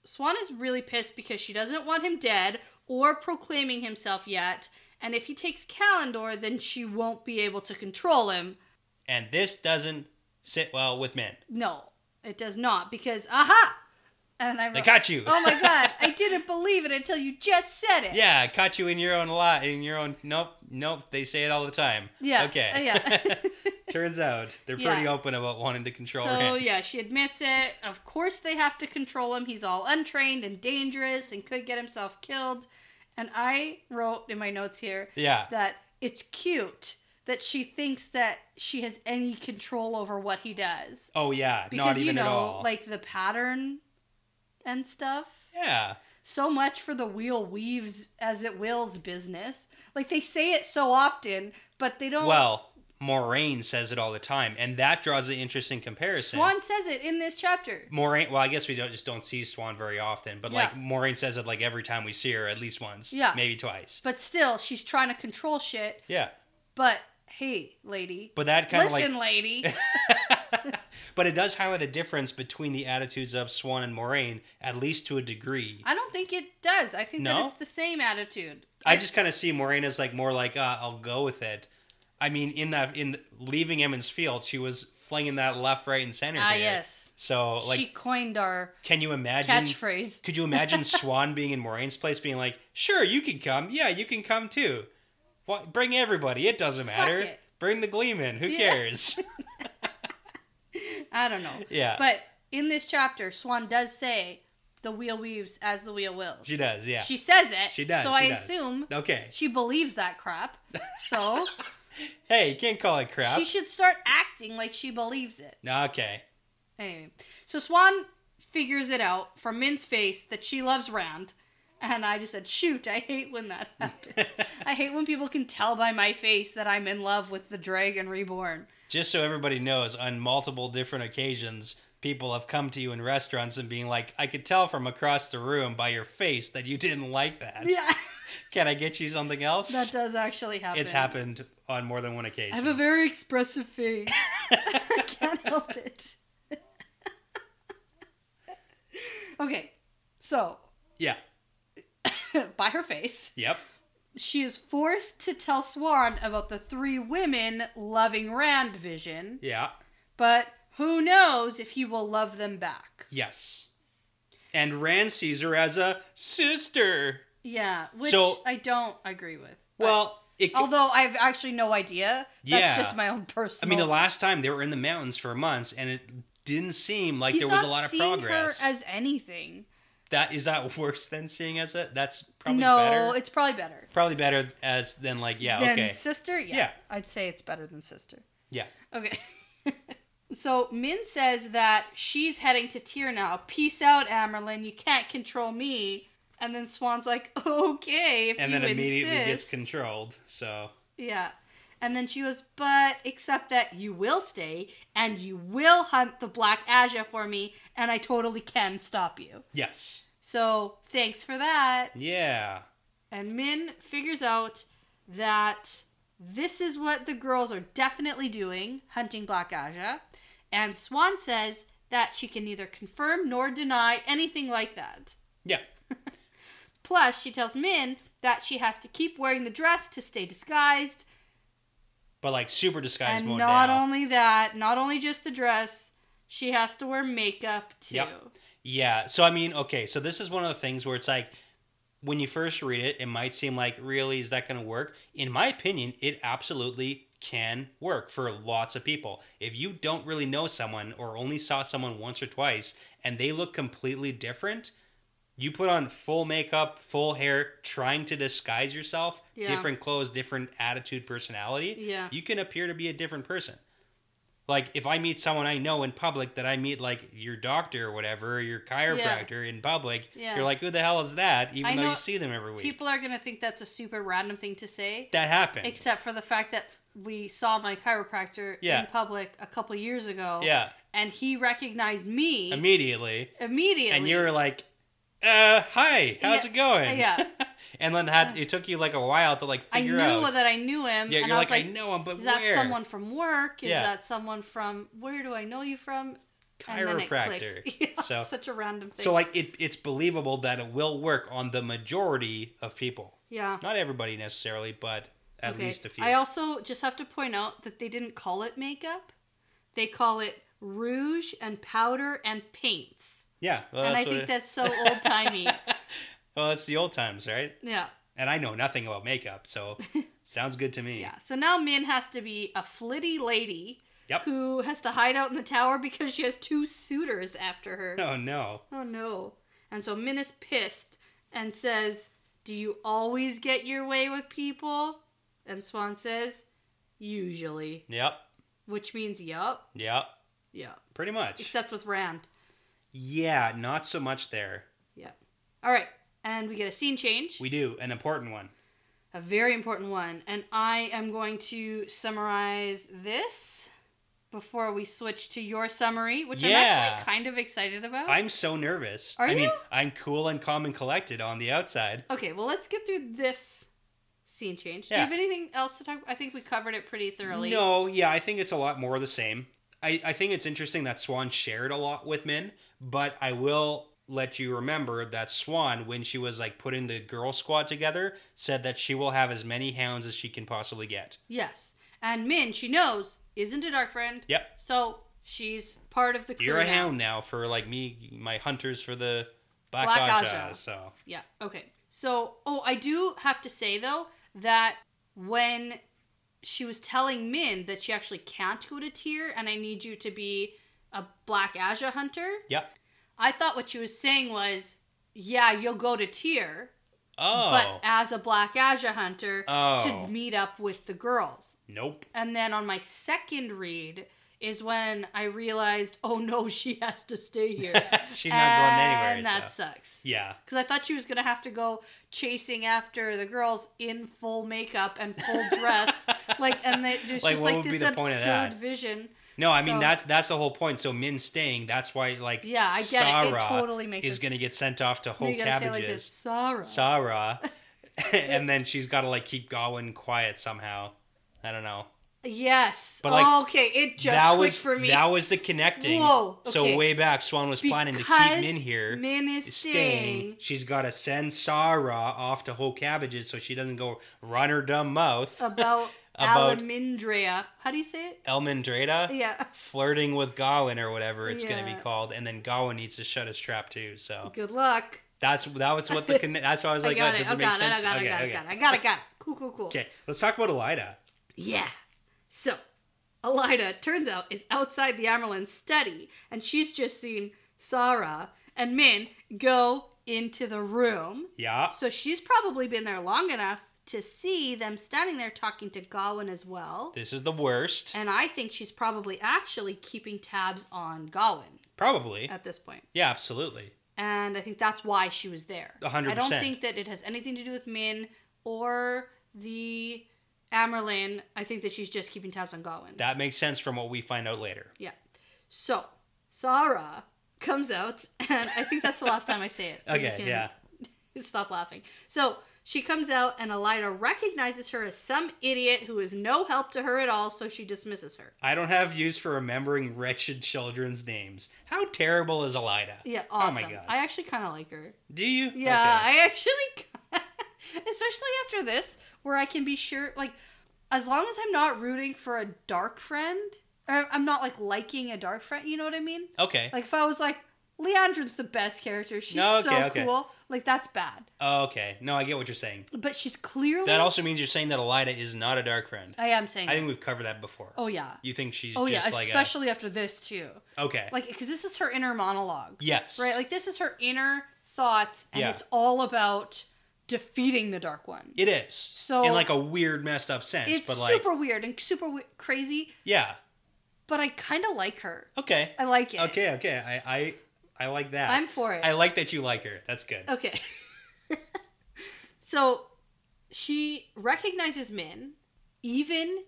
Swan is really pissed because she doesn't want him dead or proclaiming himself yet. And if he takes Kalendor, then she won't be able to control him. And this doesn't sit well with men. No, it does not. Because, aha! And I wrote, they caught you. Oh my god, I didn't believe it until you just said it. Yeah, I caught you in your own lie. In your own... Nope. They say it all the time. Yeah. Okay. Yeah. Turns out they're pretty open about wanting to control him. So, yeah, she admits it. Of course they have to control him. He's all untrained and dangerous and could get himself killed. And I wrote in my notes here that it's cute that she thinks that she has any control over what he does. Oh, yeah. Because, not even at all. Like the pattern and stuff. Yeah. So much for the wheel weaves as it wills business. Like, they say it so often, but they don't... Well, Moraine says it all the time, and that draws an interesting comparison. Swan says it in this chapter. Moraine... Well, I guess we don't see Swan very often, but, like, Moraine says it, like, every time we see her, at least once. Yeah. Maybe twice. But still, she's trying to control shit. Yeah. But, hey, lady. But that kind of, like... Listen, lady. But it does highlight a difference between the attitudes of Swan and Moraine, at least to a degree. I don't think it does. I think that it's the same attitude. I just kind of see Moraine as like more like, I'll go with it. I mean, in leaving Emmons Field, she was flinging that left, right, and center. Ah, yes. So like, she coined our can you imagine catchphrase? Could you imagine Swan being in Moraine's place, being like, "Sure, you can come. Yeah, you can come too. What? Bring everybody. It doesn't matter. Fuck it. Bring the Gleeman. Who cares?" I don't know. Yeah. But in this chapter, Swan does say, "The wheel weaves as the wheel wills." She does, yeah. She says it. She does. So I assume she believes that crap. So hey, you can't call it crap. She should start acting like she believes it. Okay. Anyway, so Swan figures it out from Min's face that she loves Rand. And I just said, shoot, I hate when that happens. I hate when people can tell by my face that I'm in love with the Dragon Reborn. Just so everybody knows, on multiple different occasions, people have come to you in restaurants and being like, I could tell from across the room by your face that you didn't like that. Yeah. Can I get you something else? That does actually happen. It's happened on more than one occasion. I have a very expressive face. I can't help it. Okay, so. Yeah. By her face. Yep. She is forced to tell Swan about the three women loving Rand vision. Yeah. But who knows if he will love them back. Yes. And Rand sees her as a sister. Yeah, which I don't agree with. Well, although I have actually no idea. That's just my own personal... I mean, the last time they were in the mountains for months, and it didn't seem like there was a lot of progress. He's not seeing her as anything. Is that worse than seeing as a... That's probably better? No, it's probably better. Probably better than like, than sister? Yeah. I'd say it's better than sister. Yeah. Okay. So Min says that she's heading to Tyr now. Peace out, Amerlin. You can't control me. And then Swan's like, okay, if you insist. And then immediately gets controlled, so... Yeah. And then she goes, but except that you will stay, and you will hunt the Black Aja for me, and I totally can stop you. Yes. So, thanks for that. Yeah. And Min figures out that this is what the girls are definitely doing, hunting Black Aja. And Swan says that she can neither confirm nor deny anything like that. Yeah. Plus, she tells Min that she has to keep wearing the dress to stay disguised. But like super disguised mode now. And not only that, not only just the dress, she has to wear makeup too. Yep. Yeah. So I mean, okay, so this is one of the things where it's like, when you first read it, it might seem like, really, is that going to work? In my opinion, it absolutely can work for lots of people. If you don't really know someone or only saw someone once or twice and they look completely different, you put on full makeup, full hair, trying to disguise yourself, different clothes, different attitude, personality, you can appear to be a different person. Like, if I meet someone I know in public that I meet, like, your doctor or whatever, or your chiropractor in public, you're like, who the hell is that? Even though you see them every week. People are going to think that's a super random thing to say. That happened. Except for the fact that we saw my chiropractor in public a couple years ago. Yeah. And he recognized me. Immediately. And you were like, hi, how's it going? Yeah. And then it took you like a while to like figure out. I knew that I knew him. Yeah, and you're I like, was I know him, but is where? Is that someone from work? Is that someone from, where do I know you from? Chiropractor. Yeah, so such a random thing. So like it's believable that it will work on the majority of people. Yeah. Not everybody necessarily, but at least a few. I also just have to point out that they didn't call it makeup. They call it rouge and powder and paints. Yeah. Well, and I think that's so old-timey. Well, it's the old times, right? Yeah. And I know nothing about makeup, so sounds good to me. Yeah. So now Min has to be a flitty lady who has to hide out in the tower because she has 2 suitors after her. Oh, no. Oh, no. And so Min is pissed and says, do you always get your way with people? And Swan says, usually. Yep. Which means yup. Yep. Yeah. Pretty much. Except with Rand. Yeah, not so much there. Yeah. All right. And we get a scene change. We do. An important one. A very important one. And I am going to summarize this before we switch to your summary, which I'm actually kind of excited about. I'm so nervous. Are you? I mean, I'm cool and calm and collected on the outside. Okay, well, let's get through this scene change. Do you have anything else to talk about? I think we covered it pretty thoroughly. No, yeah, I think it's a lot more of the same. I think it's interesting that Swan shared a lot with Min, but I will let you remember that Swan, when she was like putting the girl squad together, said that she will have as many hounds as she can possibly get. Yes. And Min, she knows, isn't a dark friend. Yep. So she's part of the crew. You're a hound now for like me, my hunters for the Black Aja. So. Yeah, okay. So, I do have to say though, that when she was telling Min that she actually can't go to Tyr and I need you to be a Black Aja hunter. Yep. I thought what she was saying was, yeah, you'll go to Tyr. Oh. But as a Black Aja hunter to meet up with the girls. Nope. And then on my second read is when I realized, oh no, she has to stay here. She's not going anywhere. And that sucks. Yeah. Because I thought she was going to have to go chasing after the girls in full makeup and full dress. And there's like, just what like would this be the point of absurd that? vision. No, I mean, that's the whole point. So Min's staying. That's why, like, yeah, I get Sarah it. It totally makes is going to get sent off to whole cabbages. Sarah. And then she's got to, like, keep going quiet somehow. I don't know. Yes. But, like, okay, it just clicked for me. That was the connecting. Whoa. Okay. So way back, Swan was planning to keep Min here. Min is staying. She's got to send Sarah off to whole cabbages so she doesn't go run her dumb mouth. About Almendrea. How do you say it? Almendreda? Yeah. Flirting with Gawain or whatever it's going to be called. And then Gawain needs to shut his trap too, so. Good luck. That was what that's why I was like, does it make sense? I got it. Cool. Okay, let's talk about Elida. Yeah. So, Elida, turns out, is outside the Amerlin's study, and she's just seen Sarah and Min go into the room. Yeah. So she's probably been there long enough to see them standing there talking to Gawain as well. This is the worst. And I think she's probably actually keeping tabs on Gawain. Probably. At this point. Yeah, absolutely. And I think that's why she was there. 100%. I don't think that it has anything to do with Min or the Amerlin. I think that she's just keeping tabs on Gawain. That makes sense from what we find out later. Yeah. So, Sarah comes out, and I think that's the last time I say it. So okay, yeah. Stop laughing. So, she comes out, and Elida recognizes her as some idiot who is no help to her at all, so she dismisses her. I don't have use for remembering wretched children's names. How terrible is Elida? Yeah, awesome. Oh my god. I actually kind of like her. Do you? Yeah, okay. I actually, especially after this, where I can be sure, like, as long as I'm not rooting for a dark friend, or I'm not, like, liking a dark friend, you know what I mean? Okay. Like, if I was like, Leandrin's the best character, she's cool, like, that's bad. Oh, okay. No, I get what you're saying. But she's clearly... That also means you're saying that Elida is not a dark friend. I am saying I think we've covered that before. Oh, yeah. You think she's especially after this, too. Okay. Like, because this is her inner monologue. Yes. Right? Like, this is her inner thoughts, and it's all about defeating the Dark One. It is. So in, like, a weird, messed up sense. It's but like, super weird and super crazy. Yeah. But I kind of like her. Okay. I like it. Okay. I like that. I'm for it. I like that you like her. That's good. Okay. So, she recognizes Min, even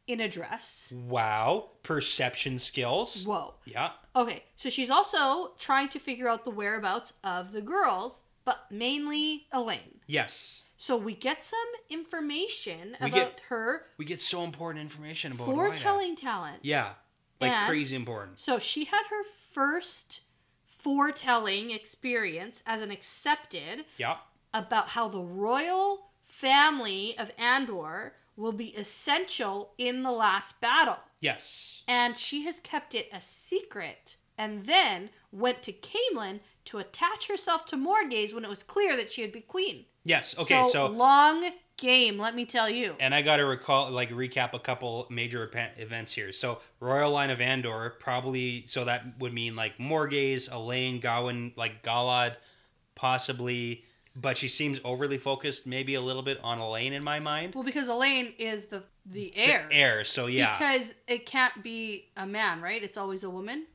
in a dress. Wow. Perception skills. Whoa. Yeah. Okay, so she's also trying to figure out the whereabouts of the girls, but mainly Elaine. Yes. So we get some information about her. We get so important information about foretelling talent. Yeah. Like crazy important. So she had her first foretelling experience as an accepted. Yeah. About how the royal family of Andor will be essential in the last battle. Yes. And she has kept it a secret and then went to Camelin to attach herself to Morgaze when it was clear that she would be queen. Yes. Okay. So long game, let me tell you. And I got to recap a couple major events here. So Royal Line of Andor, probably, so that would mean like Morgaze, Elaine, Gawain, like Galad, possibly. But she seems overly focused, maybe a little bit on Elaine in my mind. Well, because Elaine is the heir. The heir, so yeah. Because it can't be a man, right? It's always a woman.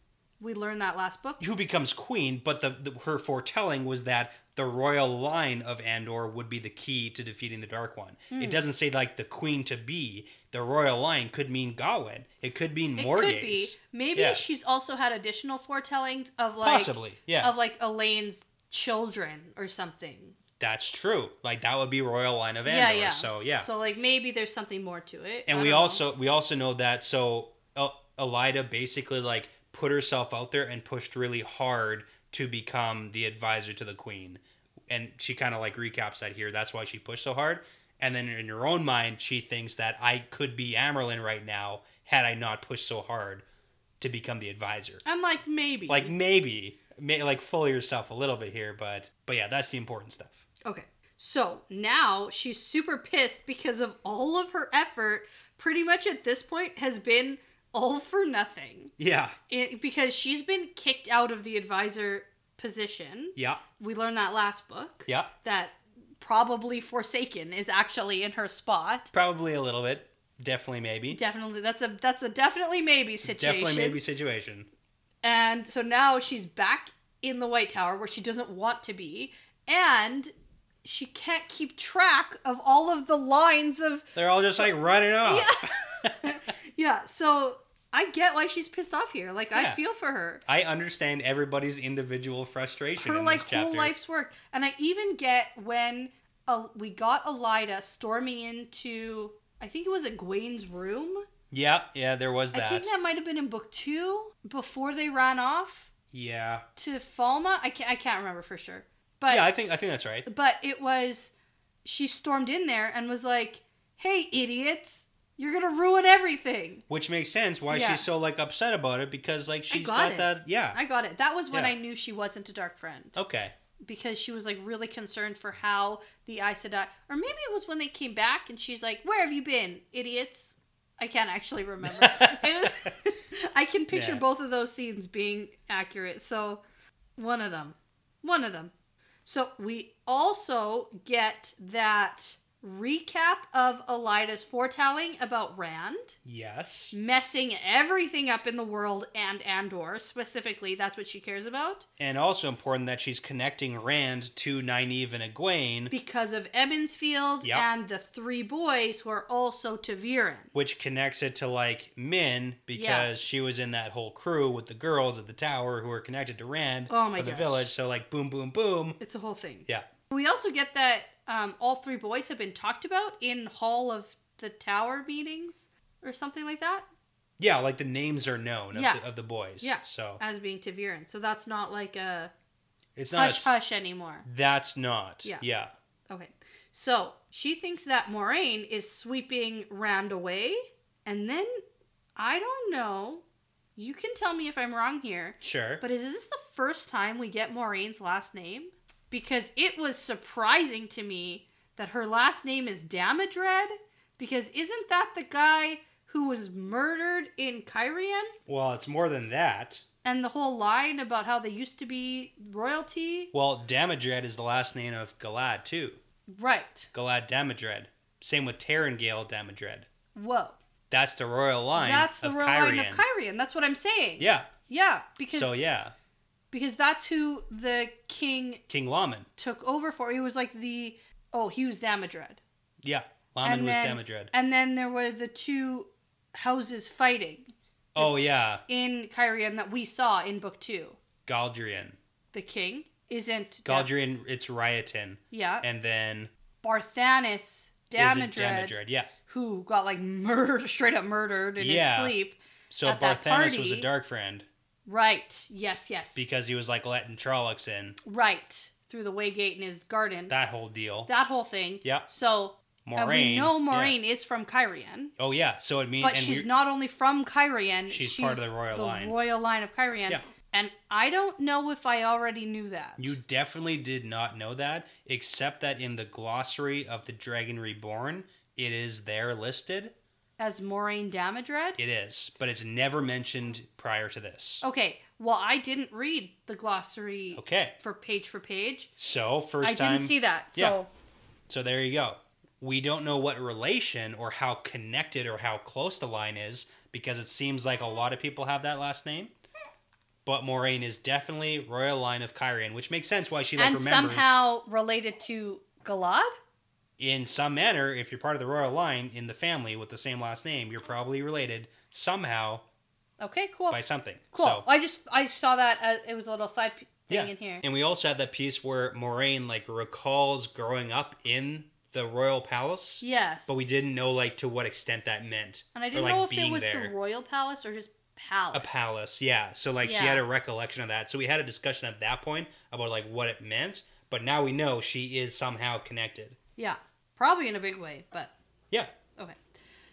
We learned that last book. Who becomes queen, but her foretelling was that the royal line of Andor would be the key to defeating the Dark One. It doesn't say like the queen to be. The royal line could mean Gawain. It could mean Morgaze. It could be. Maybe she's also had additional foretellings of like... Possibly, yeah. Of like Elaine's children or something. That's true. Like that would be Royal Line of Andor. Yeah. So yeah. So like maybe there's something more to it. And we also know that Elida basically like put herself out there and pushed really hard to become the advisor to the queen. And she kind of like recaps that here. That's why she pushed so hard. And then in her own mind, she thinks that I could be Amyrlin right now had I not pushed so hard to become the advisor. I'm like, maybe. Like maybe. Like fool yourself a little bit here, but yeah, that's the important stuff. Okay. So now she's super pissed because of all of her effort pretty much at this point has been all for nothing. Yeah. Because she's been kicked out of the advisor position. Yeah. We learned that last book. Yeah. That probably Forsaken is actually in her spot. Probably a little bit. Definitely maybe. Definitely. That's a definitely maybe situation. Definitely maybe situation. And so now she's back in the White Tower where she doesn't want to be. And she can't keep track of all of the lines of... They're all just like running off. Yeah. Yeah, so I get why she's pissed off here. Like, I feel for her. I understand everybody's individual frustration in this chapter. Her, whole life's work. And I even get when we got Elida storming into, I think it was Egwene's room. Yeah, there was that. I think that might have been in book 2, before they ran off. Yeah. To Falma. I can't remember for sure. But yeah, I think that's right. But it was, she stormed in there and was like, hey, idiots. You're going to ruin everything. Which makes sense why she's so, like, upset about it, because, like, she's got that... Yeah. I got it. That was when I knew she wasn't a Dark Friend. Okay. Because she was, like, really concerned for how the Aes Sedai... Or maybe it was when they came back and she's like, where have you been, idiots? I can't actually remember. It was... I can picture both of those scenes being accurate. So, one of them. So, we also get that... recap of Elida's foretelling about Rand. Yes. Messing everything up in the world and Andor. Specifically, that's what she cares about. And also important that she's connecting Rand to Nynaeve and Egwene. Because of Ebonsfield and the 3 boys who are also Ta'Veren. Which connects it to, like, Min, because she was in that whole crew with the girls at the tower who were connected to Rand for the village. So, like, boom, boom, boom. It's a whole thing. Yeah. We also get that all 3 boys have been talked about in Hall of the Tower meetings or something like that. Yeah, like the names are known of the boys. Yeah, so as being Ta'Veren. So that's not like a it's not hush anymore. That's not. Yeah. Okay. So she thinks that Moraine is sweeping Rand away. And then, I don't know. You can tell me if I'm wrong here. Sure. But is this the first time we get Moraine's last name? Because it was surprising to me that her last name is Damodred. Because isn't that the guy who was murdered in Cairhien? Well, it's more than that. And the whole line about how they used to be royalty? Well, Damodred is the last name of Galad, too. Right. Galad Damodred. Same with Tarangale Damodred. Whoa. That's the royal line of Cairhien. That's the royal line of Cairhien. That's what I'm saying. Yeah. Yeah. Because Because that's who the King Laman took over for. He was like he was Damodred. Yeah, Laman was Damodred. And then there were the 2 houses fighting. Oh, yeah. In Cairhien that we saw in book 2. Galdrian. The king isn't... Galdrian, it's Riotin. Yeah. And then... Barthanes Damodred. Yeah. Who got, like, straight up murdered in his sleep. So Barthanes was a dark friend. Right. Yes. Because he was, like, letting Trollocs in. Right. Through the Waygate in his garden. That whole deal. That whole thing. Yeah. So... Moraine. And we know Moraine is from Cairhien. Oh, yeah. So it means... But she's not only from Cairhien. She's part of the royal line. The royal line of Cairhien. Yeah. And I don't know if I already knew that. You definitely did not know that, except that in the glossary of the Dragon Reborn, it is there listed. As Moraine Damodred? It is, but it's never mentioned prior to this. Okay, well, I didn't read the glossary for page. So, I didn't see that. So there you go. We don't know what relation or how connected or how close the line is, because it seems like a lot of people have that last name. But Moraine is definitely royal line of Cairhien, which makes sense why she remembers. And somehow related to Galad? In some manner, if you're part of the royal line in the family with the same last name, you're probably related somehow. Okay, cool. By something. Cool. So, I saw that as, it was a little side thing in here. And we also had that piece where Moraine recalls growing up in the royal palace. Yes. But we didn't know to what extent that meant. And I didn't know if it was the royal palace or just palace. A palace, yeah. So she had a recollection of that. So we had a discussion at that point about what it meant. But now we know she is somehow connected. Yeah. Probably in a big way, but... Yeah. Okay.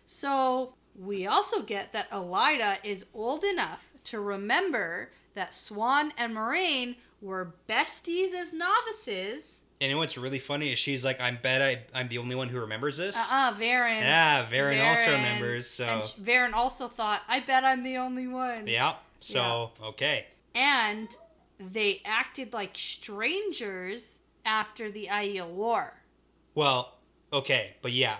So we also get that Elida is old enough to remember that Swan and Moraine were besties as novices. And you know what's really funny is she's like, I'm the only one who remembers this. Varen. Yeah, Varen also remembers. So and Varen also thought, I bet I'm the only one. Yeah. So, okay. And they acted like strangers after the Aiel War. Well, okay, but yeah.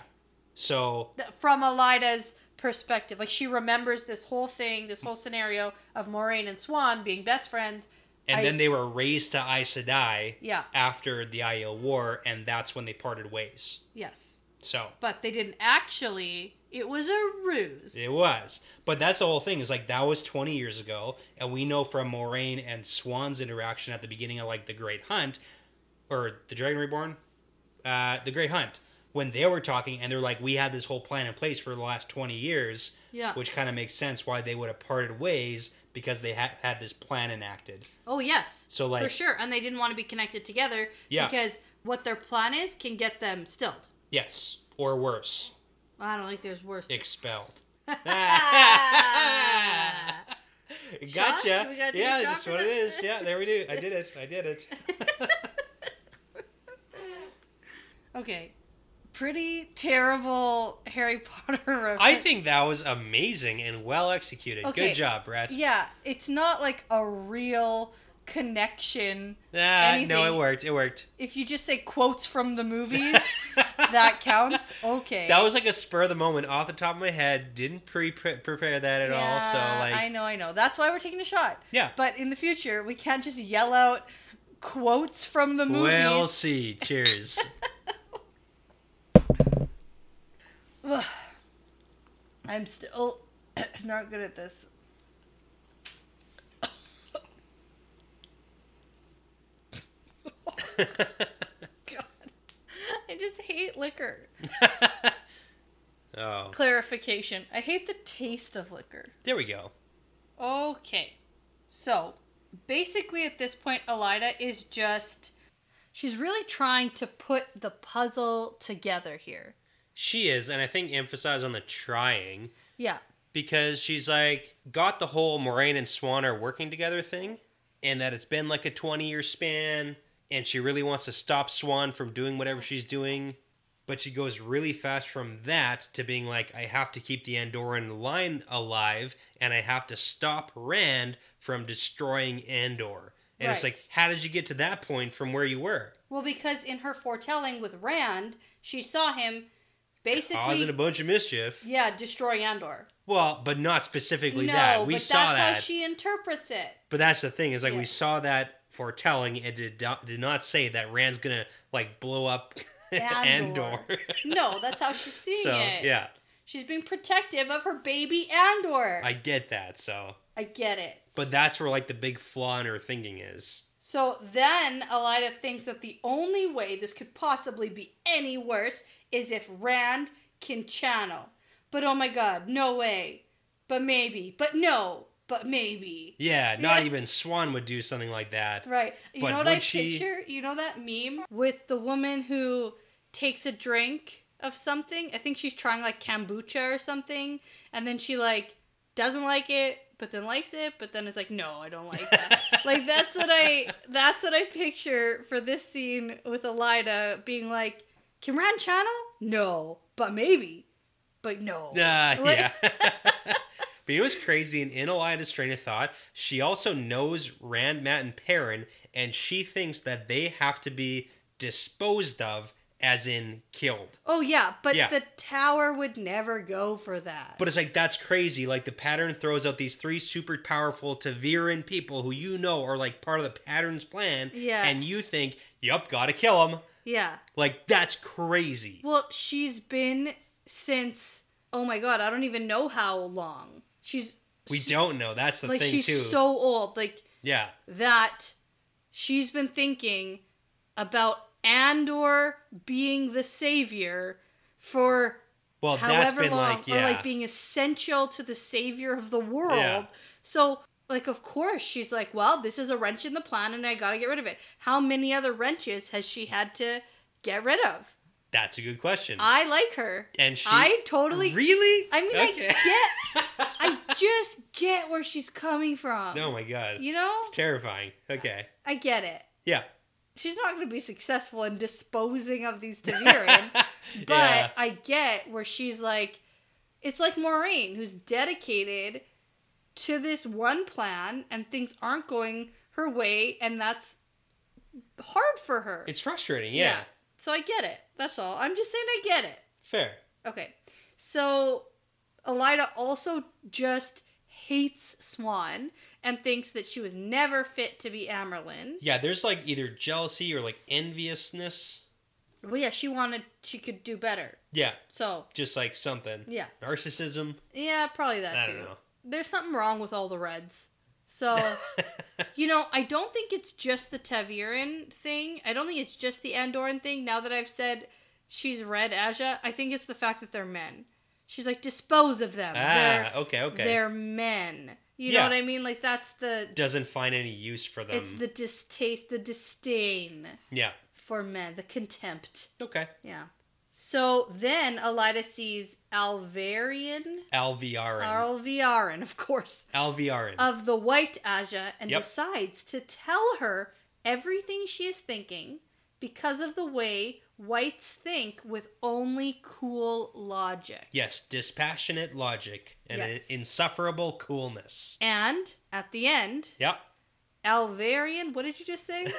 So from Elida's perspective, she remembers this whole thing, this whole scenario of Moraine and Swan being best friends. And then they were raised to Aes Sedai after the Aiel War, and that's when they parted ways. Yes. So. But they didn't actually. It was a ruse. It was. But that's the whole thing, is that was 20 years ago, and we know from Moraine and Swan's interaction at the beginning of the Great Hunt, or the Dragon Reborn? The Great Hunt. When they were talking, and they're we had this whole plan in place for the last 20 years, which kind of makes sense why they would have parted ways, because they had this plan enacted. Oh, yes. So for sure. And they didn't want to be connected together because what their plan is can get them stilled. Yes. Or worse. I don't think there's worse. Expelled. Gotcha. Yeah, that's what it is. Yeah, there we do. I did it. Okay. Pretty terrible Harry Potter reference. I think that was amazing and well executed. Okay. Good job, Brett. Yeah, it's not a real connection. No, it worked. If you just say quotes from the movies, that counts. Okay. That was a spur of the moment, off the top of my head. Didn't prepare that at all. So I know. That's why we're taking a shot. Yeah. But in the future, we can't just yell out quotes from the movies. We'll see. Cheers. I'm still not good at this. God. I just hate liquor. Oh. Clarification. I hate the taste of liquor. There we go. Okay. So, basically at this point, Elida is she's really trying to put the puzzle together here. She is, and I think emphasize on the trying. Yeah. Because she's got the whole Moraine and Swan are working together thing, and that it's been a 20-year span, and she really wants to stop Swan from doing whatever she's doing, but she goes really fast from that to being I have to keep the Andorran line alive, and I have to stop Rand from destroying Andor. And it's how did you get to that point from where you were? Well, because in her foretelling with Rand, she saw him basically causing a bunch of mischief. Yeah, destroy Andor. Well, but not specifically that. We saw that. No, but that's how she interprets it. But that's the thing, is we saw that foretelling, and did not say that Rand's gonna blow up Andor. No, that's how she's seeing it. Yeah. She's being protective of her baby Andor. I get that, so. I get it. But that's where, like, the big flaw in her thinking is. So then Elida thinks that the only way this could possibly be any worse is if Rand can channel. But oh my god, no way. But maybe. But no. But maybe. Yeah, not even Swan would do something like that. Right. You know what I picture? You know that meme with the woman who takes a drink of something? I think she's trying like kombucha or something. And then she like doesn't like it, but then likes it, but then it's like, no, I don't like that. Like that's what I picture for this scene with Elida being like, can Rand channel? No. But maybe. But no. Yeah. But you know what's crazy? In Elida's train of thought, she also knows Rand, Mat, and Perrin, and she thinks that they have to be disposed of, as in killed. Oh, yeah, but the tower would never go for that. But it's like, that's crazy. Like, the pattern throws out these 3 super powerful Taviran people who you know are, like, part of the pattern's plan. Yeah. And you think, yup, gotta kill them. Yeah. Like, that's crazy. Well, she's been since, oh my god, I don't even know how long. We don't know. That's the like, thing, she's too. So old. Like, yeah. That she's been thinking about Andor being the savior for that's been long, like, yeah. or like being essential to the savior of the world. Yeah. So, like, of course, she's like, well, this is a wrench in the plan and I gotta get rid of it. How many other wrenches has she had to get rid of? That's a good question. I like her. And I totally... Really? I mean, okay. I just get where she's coming from. Oh my god. You know? It's terrifying. Okay. I get it. Yeah. She's not going to be successful in disposing of these Taviran. But I get where she's like... It's like Moiraine, who's dedicated to this one plan and things aren't going her way, and that's hard for her. It's frustrating, yeah. So I get it. That's all. I'm just saying I get it. Fair. Okay. So Elida also just hates Swan and thinks that she was never fit to be Amyrlin. Yeah, there's like either jealousy or like enviousness. Well, yeah, she could do better. Yeah. So. Just like something. Yeah. Narcissism. Yeah, probably that too. I don't know. There's something wrong with all the Reds. So, I don't think it's just the Taviran thing. I don't think it's just the Andoran thing. Now that I've said she's Red Aja, I think it's the fact that they're men. She's like, dispose of them. Okay. They're men. You know what I mean? Like, that's the... Doesn't find any use for them. It's the distaste, the disdain. Yeah. For men. The contempt. Okay. Yeah. So then Elida sees Alviarin, of course. Alviarin. Of the White Aja and decides to tell her everything she is thinking because of the way Whites think with only cool logic. Yes, dispassionate logic and an insufferable coolness. And at the end, Alviarin, what did you just say?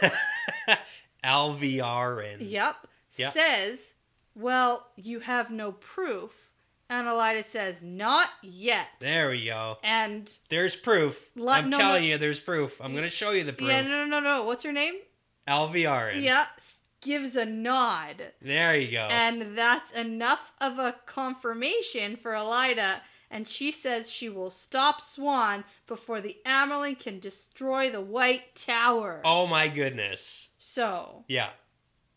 Alviarin. Yep. Says... Well, you have no proof. And Elida says, not yet. There we go. And... There's proof. I'm telling you, there's proof. I'm going to show you the proof. Yeah, no. What's her name? Alviarin. Yeah, gives a nod. There you go. And that's enough of a confirmation for Elida. And she says she will stop Swan before the Amyrlin can destroy the White Tower. Oh my goodness. So... Yeah.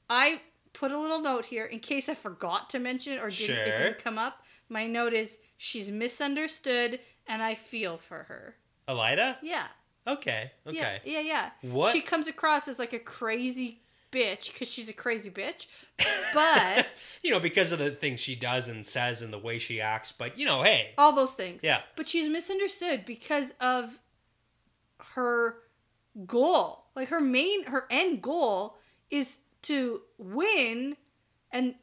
I... put a little note here in case I forgot to mention it or it didn't come up. My note is she's misunderstood and I feel for her. Elida? Yeah. Okay. Yeah. What? She comes across as like a crazy bitch because she's a crazy bitch, but... because of the things she does and says and the way she acts, but, hey. All those things. Yeah. But she's misunderstood because of her goal. Like her end goal is to win and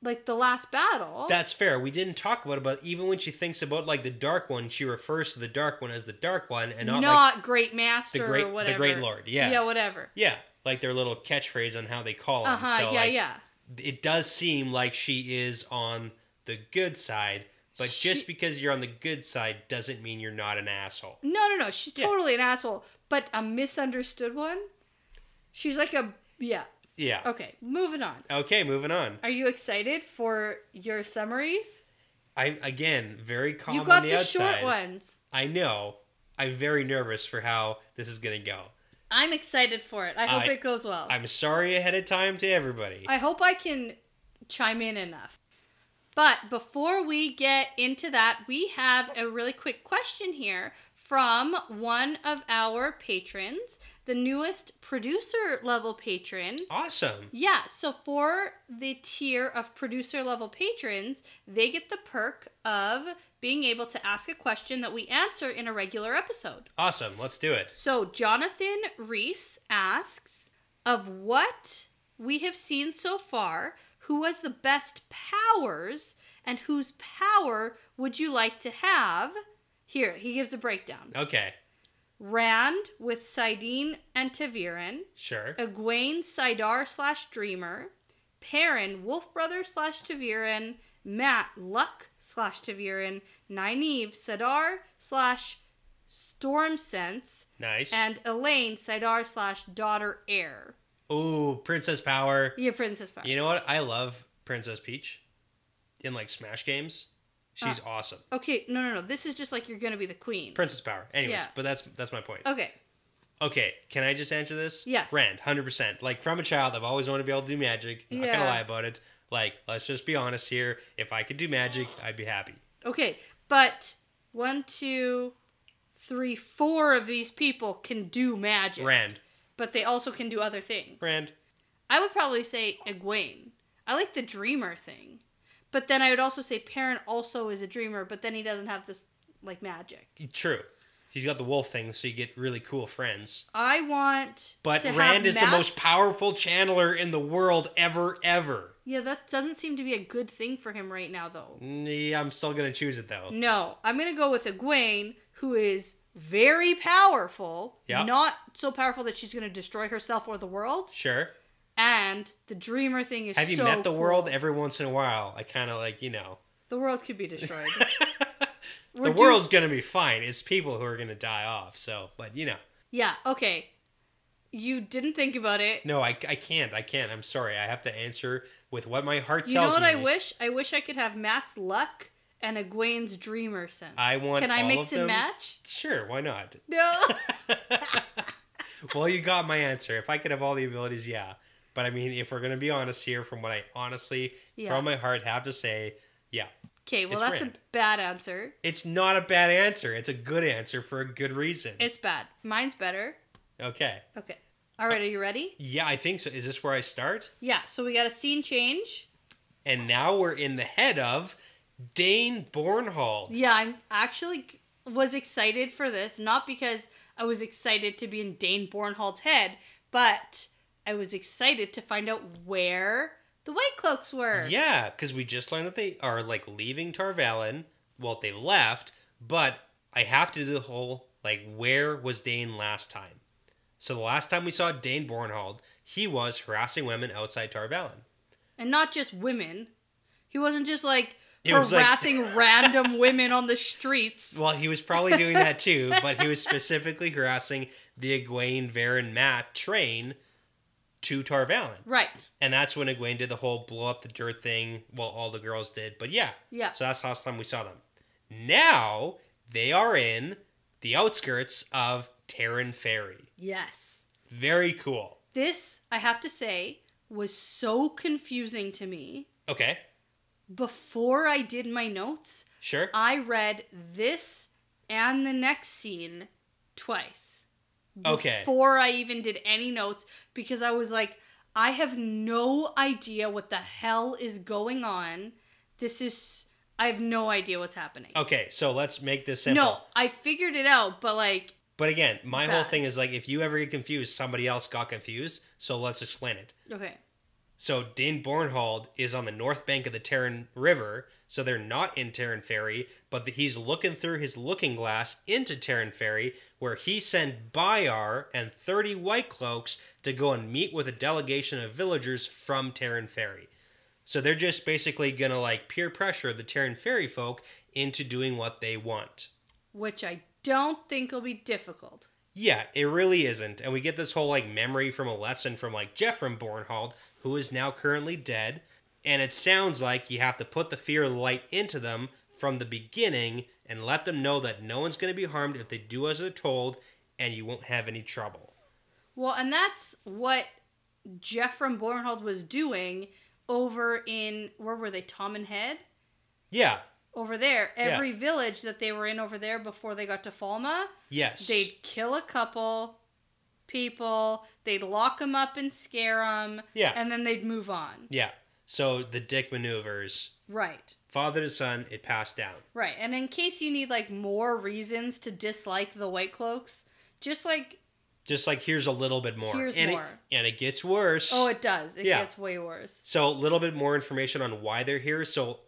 like the last battle. That's fair. We didn't talk about it, but even when she thinks about like the Dark One, she refers to the Dark One as the Dark One and not like Great Master or whatever. The Great Lord. Yeah. Yeah, whatever. Yeah. Like their little catchphrase on how they call him. So, it does seem like she is on the good side, but just because you're on the good side doesn't mean you're not an asshole. No. She's totally an asshole, but a misunderstood one. She's like a... Yeah. Yeah. Okay, moving on. Are you excited for your summaries? I'm, again, very calm You on got the the outside. short ones. I know. I'm very nervous for how this is going to go. I'm excited for it. I hope it goes well. I'm sorry ahead of time to everybody. I hope I can chime in enough. But before we get into that, we have a really quick question here from one of our patrons, the newest producer level patron. Awesome. Yeah, so for the tier of producer level patrons, they get the perk of being able to ask a question that we answer in a regular episode. Awesome. Let's do it. So Jonathan Reese asks, of what we have seen so far, who has the best powers and whose power would you like to have? Here, he gives a breakdown. Okay. Rand with Sidene and Taviran. Sure. Egwene, Sidar/Dreamer. Perrin, Wolf Brother /Taviran. Matt, Luck /Taviran. Nynaeve, Sidar/Stormsense. Nice. And Elaine, Sidar/Daughter Heir. Ooh, Princess Power. Yeah, Princess Power. You know what? I love Princess Peach in like Smash games. She's awesome. Okay, no. This is just like you're gonna be the queen. Princess Power. Anyways, Yeah. but that's my point. Okay. Okay, can I just answer this? Yes. Rand, 100%. Like, from a child, I've always wanted to be able to do magic. I'm not Yeah. gonna lie about it. Like, let's just be honest here. If I could do magic, I'd be happy. Okay, but 1, 2, 3, 4 of these people can do magic. Rand. But they also can do other things. Rand. I would probably say Egwene. I like the dreamer thing. But then I would also say Perrin also is a dreamer, but then he doesn't have this, like, magic. True. He's got the wolf thing, so you get really cool friends. I want But to Rand have is the most powerful channeler in the world ever. Yeah, that doesn't seem to be a good thing for him right now, though. Yeah, I'm still going to choose it, though. No, I'm going to go with Egwene, who is very powerful. Yeah. Not so powerful that she's going to destroy herself or the world. Sure. And the dreamer thing is so Have you met the cool. world every once in a while? I kind of like, The world could be destroyed. The world's going to be fine. It's people who are going to die off. So, but Yeah, okay. You didn't think about it. No, I can't. I'm sorry. I have to answer with what my heart You tells know me. what I wish? I wish I could have Matt's luck and Egwene's dreamer sense. I want Can I all mix of and them. match? Sure, why not? No. Well, you got my answer. If I could have all the abilities, yeah. But I mean, if we're going to be honest here, from what I honestly, from my heart, have to say, yeah. Okay, well, It's that's Rand. a bad answer. It's not a bad answer. It's a good answer for a good reason. It's bad. Mine's better. Okay. Okay. All right, are you ready? Yeah, I think so. Is this where I start? Yeah, so we got a scene change. And now we're in the head of Dane Bornhold. Yeah, I'm actually was excited for this, not because I was excited to be in Dane Bornhold's head, but I was excited to find out where the White Cloaks were. Yeah, because we just learned that they are like leaving Tarvalon. Well, they left, but I have to do the whole like, where was Dane last time? So the last time we saw Dane Bornhold, he was harassing women outside Tarvalon. And not just women. He wasn't just like It was like- harassing random women on the streets. Well, he was probably doing that too, but he was specifically harassing the Egwene, Varen, Matt train to Tarvalon. Right. And that's when Egwene did the whole blow up the dirt thing. Well, all the girls did. But yeah. Yeah. So that's the last time we saw them. Now, they are in the outskirts of Terran Ferry. Yes. Very cool. This, I have to say, was so confusing to me. Okay. Before I did my notes, Sure. I read this and the next scene twice. Okay. Before I even did any notes, because I was like, I have no idea what the hell is going on. I have no idea what's happening. Okay, so let's make this simple. No, I figured it out, but like... But again, my whole Bad. thing is like, if you ever get confused, somebody else got confused. So let's explain it. Okay. So Dane Bornhold is on the north bank of the Terran River, so they're not in Terran Ferry, but he's looking through his looking glass into Terran Ferry, where he sent Bayar and 30 White Cloaks to go and meet with a delegation of villagers from Terran Ferry. So they're just basically going to like peer pressure the Terran Ferry folk into doing what they want. Which I don't think will be difficult. Yeah, it really isn't. And we get this whole like memory from a lesson from like Jeffrey Bornhold, who is now currently dead. And it sounds like you have to put the fear of the light into them from the beginning and let them know that no one's going to be harmed if they do as they're told, and you won't have any trouble. Well, and that's what Jeffrem Bornhold was doing over in, where were they, Tom and Head? Yeah. Over there. Every village that they were in over there before they got to Falma, yes, they'd kill a couple people, they'd lock them up and scare them, and then they'd move on. Yeah. So the dick maneuvers. Right. Father to son, it passed down. Right. And in case you need, like, more reasons to dislike the White Cloaks, just like, here's a little bit more. Here's and more. And it gets worse. Oh, it does. It gets way worse. So a little bit more information on why they're here. So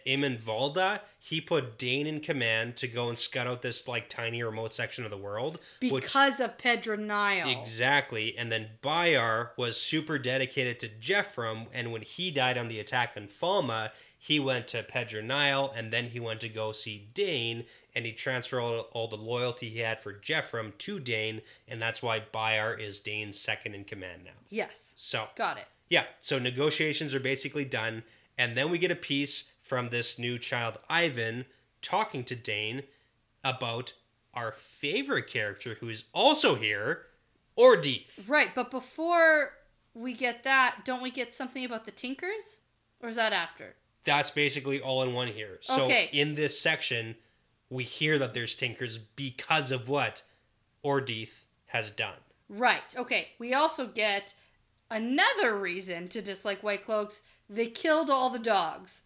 Eamon Valda, he put Dane in command to go and scout out this like tiny remote section of the world. Because of Pedro Nile. Exactly. And then Bayar was super dedicated to Jeffrem. And when he died on the attack on Falma, he went to Pedro Nile, and then he went to go see Dane, and he transferred all the loyalty he had for Jeffrem to Dane, and that's why Bayar is Dane's second in command now. Yes. So got it. Yeah, so negotiations are basically done, and then we get a piece from this new child, Ivan, talking to Dane about our favorite character who is also here, Ordith. Right, but before we get that, don't we get something about the Tinkers? Or is that after? That's basically all in one here. So in this section, we hear that there's Tinkers because of what Ordith has done. Right. Okay. We also get another reason to dislike White Cloaks. They killed all the dogs.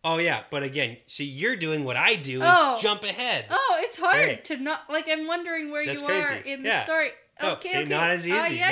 Oh, yeah. But again, see, you're doing what I do is jump ahead. Oh, it's hard to not... Like, I'm wondering where you are in the story. Okay, not as easy.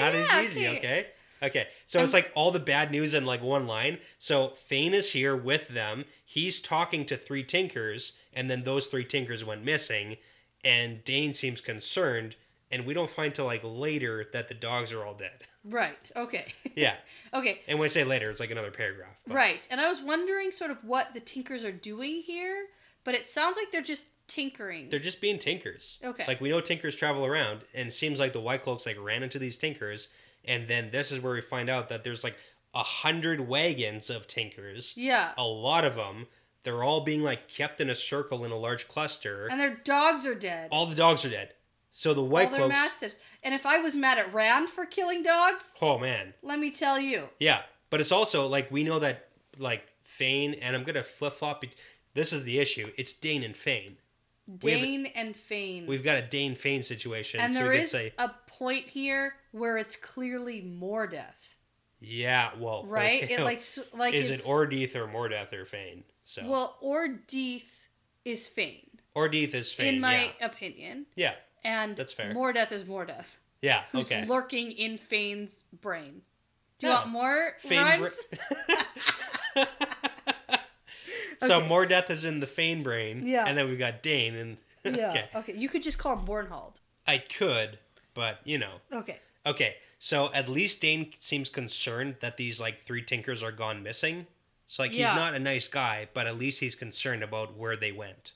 Okay, so it's like all the bad news in like one line. So Thane is here with them. He's talking to 3 Tinkers, and then those 3 Tinkers went missing, and Dane seems concerned, and we don't find till like later that the dogs are all dead. Right, okay. Yeah. Okay. And when I say later, it's like another paragraph. But. Right, and I was wondering sort of what the Tinkers are doing here, but it sounds like they're just tinkering. They're just being Tinkers. Okay. Like we know Tinkers travel around, and it seems like the White Cloaks like ran into these Tinkers. And then this is where we find out that there's like 100 wagons of Tinkers. Yeah. A lot of them. They're all being like kept in a circle in a large cluster. And their dogs are dead. All the dogs are dead. So the White Cloaks... All their mastiffs. And if I was mad at Rand for killing dogs... Oh, man. Let me tell you. Yeah. But it's also like we know that like Thane, and I'm going to flip-flop... This is the issue. It's Dane and Fane. Dane and Fane. We've got a Dane-Fane situation. And so there is a point here where it's clearly Mordeth. Yeah, well... Right? Okay. Like is it Ordith or Mordeth or Fane? So. Well, Ordith is Fane. Ordith is Fane, in my opinion. Yeah, and that's fair. Mordeth is Mordeth. Yeah, who's lurking in Fane's brain. Do you want more rhymes? So Mordeth is in the Fane brain. Yeah. And then we've got Dane. And yeah. Okay. You could just call him Bornhold. I could, but you know. Okay. Okay. So at least Dane seems concerned that these like 3 Tinkers are gone missing. So like he's not a nice guy, but at least he's concerned about where they went.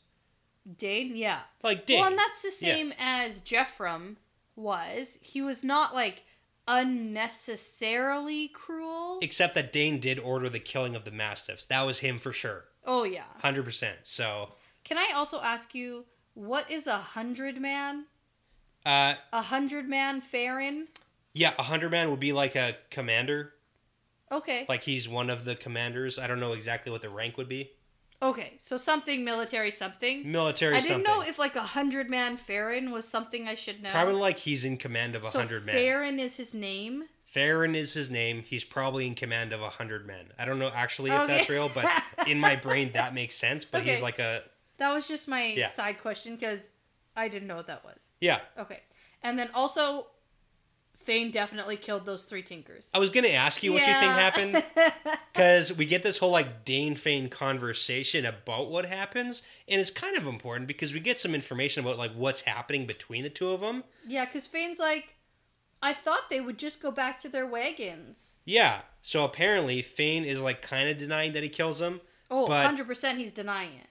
Dane, yeah. Like Dane. Well, and that's the same as Jeffrem was. He was not like unnecessarily cruel. Except that Dane did order the killing of the Mastiffs. That was him for sure. Oh, yeah. 100%. So. Can I also ask you, what is 100 man? 100 man Farron? Yeah, 100 man would be like a commander. Okay. Like he's one of the commanders. I don't know exactly what the rank would be. Okay, so something military something. Military something. I didn't know if like 100 man Farron was something I should know. Probably like he's in command of 100 men. Farron is his name? Farron is his name. He's probably in command of 100 men. I don't know actually if that's real, but in my brain that makes sense. But he's like a... That was just my side question because I didn't know what that was. Yeah. Okay. And then also, Fane definitely killed those 3 Tinkers. I was going to ask you what you think happened. Because we get this whole like Dane-Fane conversation about what happens. And it's kind of important because we get some information about like what's happening between the two of them. Yeah, because Fane's like... I thought they would just go back to their wagons. Yeah. So apparently Fane is like kind of denying that he kills them. Oh, 100% he's denying it.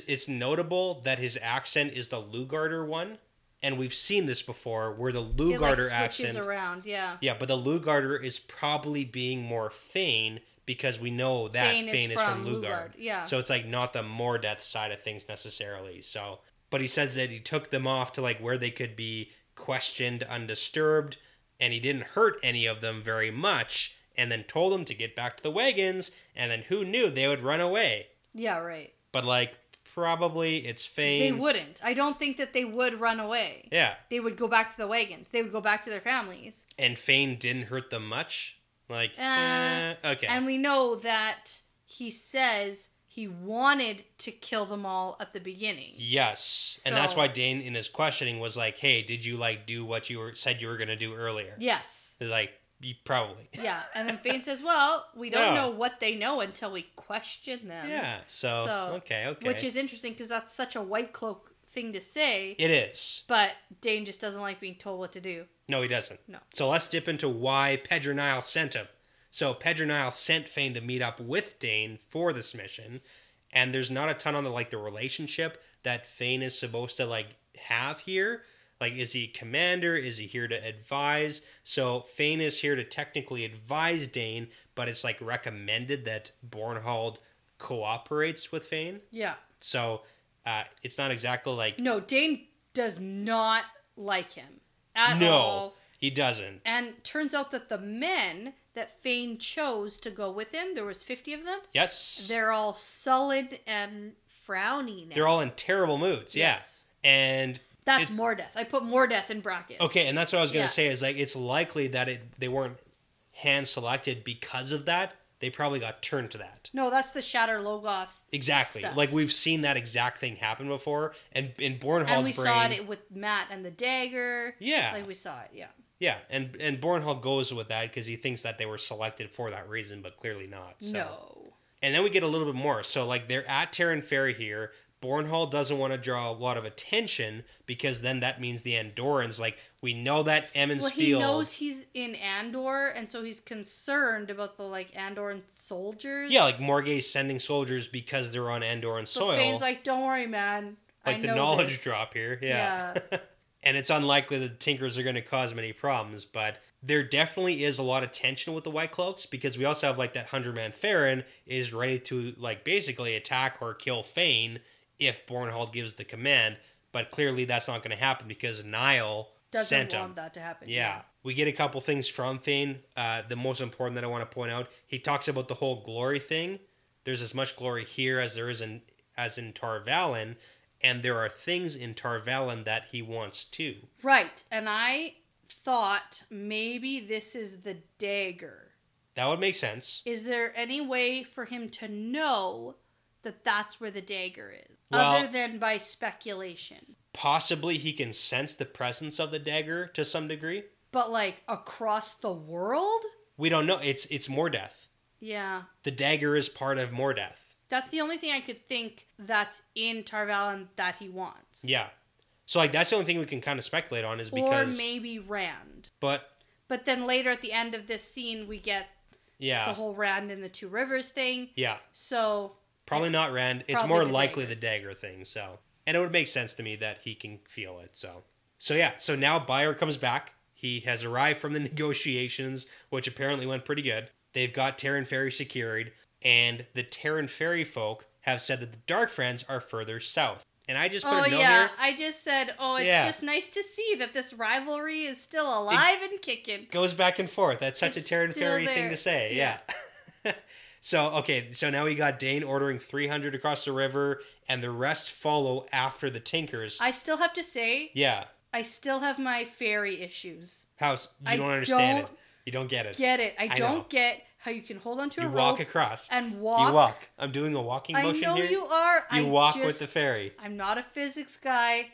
It's notable that his accent is the Lugarder one. And we've seen this before where the Lugarder accent... switches around, yeah. Yeah, but the Lugarder is probably being more Fane because we know that Fane is from Lugard. Yeah. So it's like not the Mordeth side of things necessarily. So, but he says that he took them off to like where they could be questioned undisturbed, and he didn't hurt any of them very much, and then told them to get back to the wagons, and then who knew they would run away. Yeah, right. But like probably it's Fane. They wouldn't. I don't think that they would run away. Yeah. They would go back to the wagons. They would go back to their families. And Fane didn't hurt them much? Like, okay. And we know that he says he wanted to kill them all at the beginning. Yes. And that's why Dane, in his questioning, was like, hey, did you like do what you said you were going to do earlier? Yes. It's like, probably. Yeah. And then Fane says, well, we don't know what they know until we question them. Yeah. So okay. Which is interesting because that's such a White Cloak thing to say. It is. But Dane just doesn't like being told what to do. No, he doesn't. No. So let's dip into why Pedronile sent him. So Pedronile sent Fane to meet up with Dane for this mission, and there's not a ton on the relationship that Fane is supposed to like have here. Like, is he commander? Is he here to advise? So Fane is here to technically advise Dane, but it's like recommended that Bornhald cooperates with Fane. Yeah. So it's not exactly like... No, Dane does not like him at all. No, he doesn't. And turns out that the men that Fane chose to go with him, there was 50 of them. Yes. They're all sullied and frowny now. They're all in terrible moods, yes. Yeah. And... That's Mordeth. I put Mordeth in brackets. Okay, and that's what I was going to say is like it's likely that they weren't hand selected because of that. They probably got turned to that. No, that's the Shatter Logoth. Exactly. Stuff. Like we've seen that exact thing happen before, and in Bornhald's brain. And we saw it with Matt and the dagger. Yeah. Like we saw it. Yeah. Yeah, and Bornhald goes with that because he thinks that they were selected for that reason, but clearly not. So. No. And then we get a little bit more. So like they're at Terran Ferry here. Bornhald doesn't want to draw a lot of attention because then that means the Andorrans, like, we know that Emmons Field... Well, he knows he's in Andor, and so he's concerned about the, like, Andorran soldiers. Yeah, like, Morgay's sending soldiers because they're on Andorran soil. But Fane's like, don't worry, man. Like, I the know knowledge this. drop here, yeah. And it's unlikely the Tinkers are going to cause many problems, but there definitely is a lot of tension with the White Cloaks because we also have, like, that 100-man Farron is ready to, like, basically attack or kill Fane if Bornhald gives the command, but clearly that's not going to happen because Niall sent him. Doesn't want that to happen. Yeah. We get a couple things from Fane. The most important that I want to point out, he talks about the whole glory thing. There's as much glory here as there is in Tar Valon, and there are things in Tar Valon that he wants too. Right, and I thought maybe this is the dagger. That would make sense. Is there any way for him to know that that's where the dagger is? Well, other than by speculation. Possibly he can sense the presence of the dagger to some degree. But like across the world? We don't know. It's Mordeth. Yeah. The dagger is part of Mordeth. That's the only thing I could think that's in Tar Valon that he wants. Yeah. So like that's the only thing we can kind of speculate on is because... Or maybe Rand. But then later at the end of this scene we get the whole Rand and the Two Rivers thing. Yeah. So... Probably not Rand. It's more likely the dagger thing, so. And it would make sense to me that he can feel it, so. So yeah, so now Bayer comes back. He has arrived from the negotiations, which apparently went pretty good. They've got Terran Ferry secured, and the Terran Ferry folk have said that the Dark Friends are further south. And I just put a note here. I just said, it's just nice to see that this rivalry is still alive and kicking. Goes back and forth. That's such a Terran Ferry thing to say, yeah. So now we got Dane ordering 300 across the river, and the rest follow after the Tinkers. I still have to say... Yeah. I still have my ferry issues. You don't understand it. You don't get it. I don't get how you can hold onto a rope. You walk across. And walk. You walk. I'm doing a walking motion here. I know you are. You walk with the ferry. I'm not a physics guy.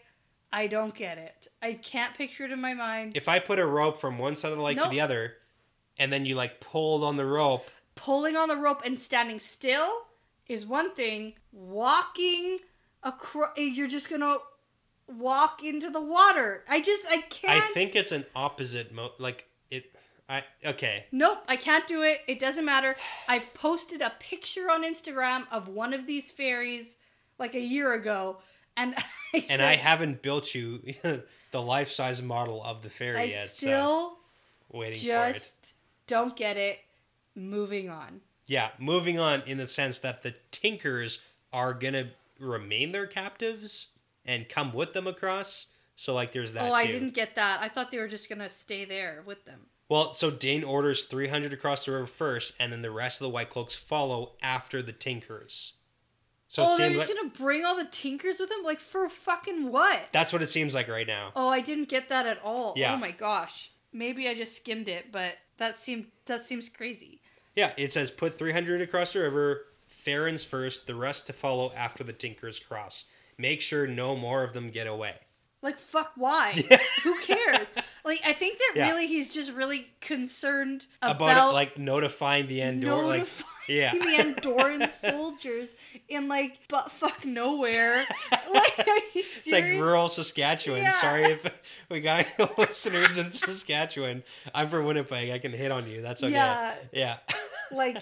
I don't get it. I can't picture it in my mind. If I put a rope from one side of the lake to the other, and then you like pulled on the rope... Pulling on the rope and standing still is one thing. Walking across, you're just gonna walk into the water. I can't. I think it's an opposite okay. Nope, I can't do it. It doesn't matter. I've posted a picture on Instagram of one of these ferries like a year ago, and I haven't built you the life-size model of the ferry yet. Still waiting for it. Just don't get it. Moving on. Yeah, moving on in the sense that the Tinkers are going to remain their captives and come with them across. So, like, there's that, Oh, too. I didn't get that. I thought they were just going to stay there with them. Well, so Dane orders 300 across the river first, and then the rest of the White Cloaks follow after the Tinkers. So they're just going to bring all the Tinkers with them? Like, for fucking what? That's what it seems like right now. Oh, I didn't get that at all. Yeah. Oh my gosh. Maybe I just skimmed it, but that seems crazy. Yeah, it says put 300 across the river, Farron's first, the rest to follow after the Tinkers cross. Make sure no more of them get away. Like, fuck, why? Who cares? Like, I think that really he's just really concerned about like, notifying the Andorran... the Andorran soldiers in, like, butt-fuck nowhere. Like, are you serious? It's like rural Saskatchewan. Yeah. Sorry if we got any listeners in Saskatchewan. I'm from Winnipeg. I can hit on you. That's okay. Yeah. Like,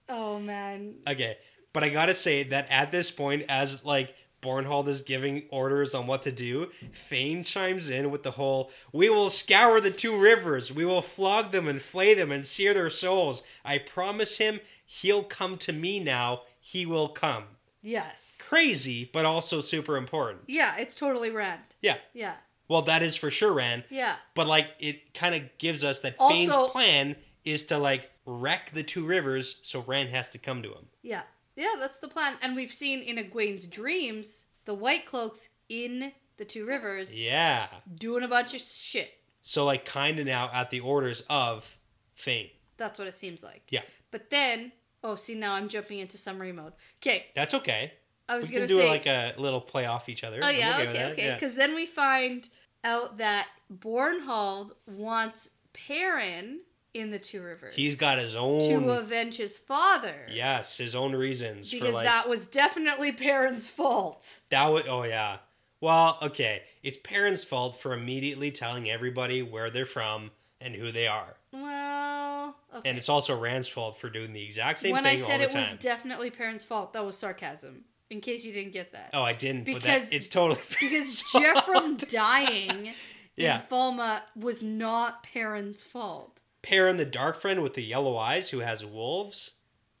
oh, man. Okay. But I gotta say that at this point, as, like, Bornhold is giving orders on what to do, Fane chimes in with the whole, we will scour the two rivers, we will flog them and flay them and sear their souls. I promise him he'll come to me now, he will come. Yes. Crazy, but also super important. Yeah, it's totally Rand. Yeah. Yeah. Well, that is for sure Rand. Yeah. But, like, it kind of gives us that Also, Fane's plan is to, like, wreck the two rivers, so Rand has to come to him. Yeah. Yeah, that's the plan. And we've seen in Egwene's dreams the White Cloaks in the two rivers. Yeah. Doing a bunch of shit. So, like, kind of now at the orders of Fane. That's what it seems like. Yeah. But then, now I'm jumping into summary mode. Okay. That's okay. I was going to to do say, like a little play off each other. Oh, yeah, I'm okay. Because then we find out that Bornhold wants Perrin in the two rivers. He's got his own... to avenge his father. Yes, his own reasons. Because for, like, that was definitely Perrin's fault. Oh, yeah. Well, okay. It's Perrin's fault for immediately telling everybody where they're from and who they are. Well, okay. And it's also Rand's fault for doing the exact same when thing I said all the time. it was definitely Perrin's fault, that was sarcasm. In case you didn't get that. Oh, I didn't. Because, but it's totally... Because Jeffrem dying yeah. in Falma was not Perrin's fault. Perrin, the dark friend with the yellow eyes who has wolves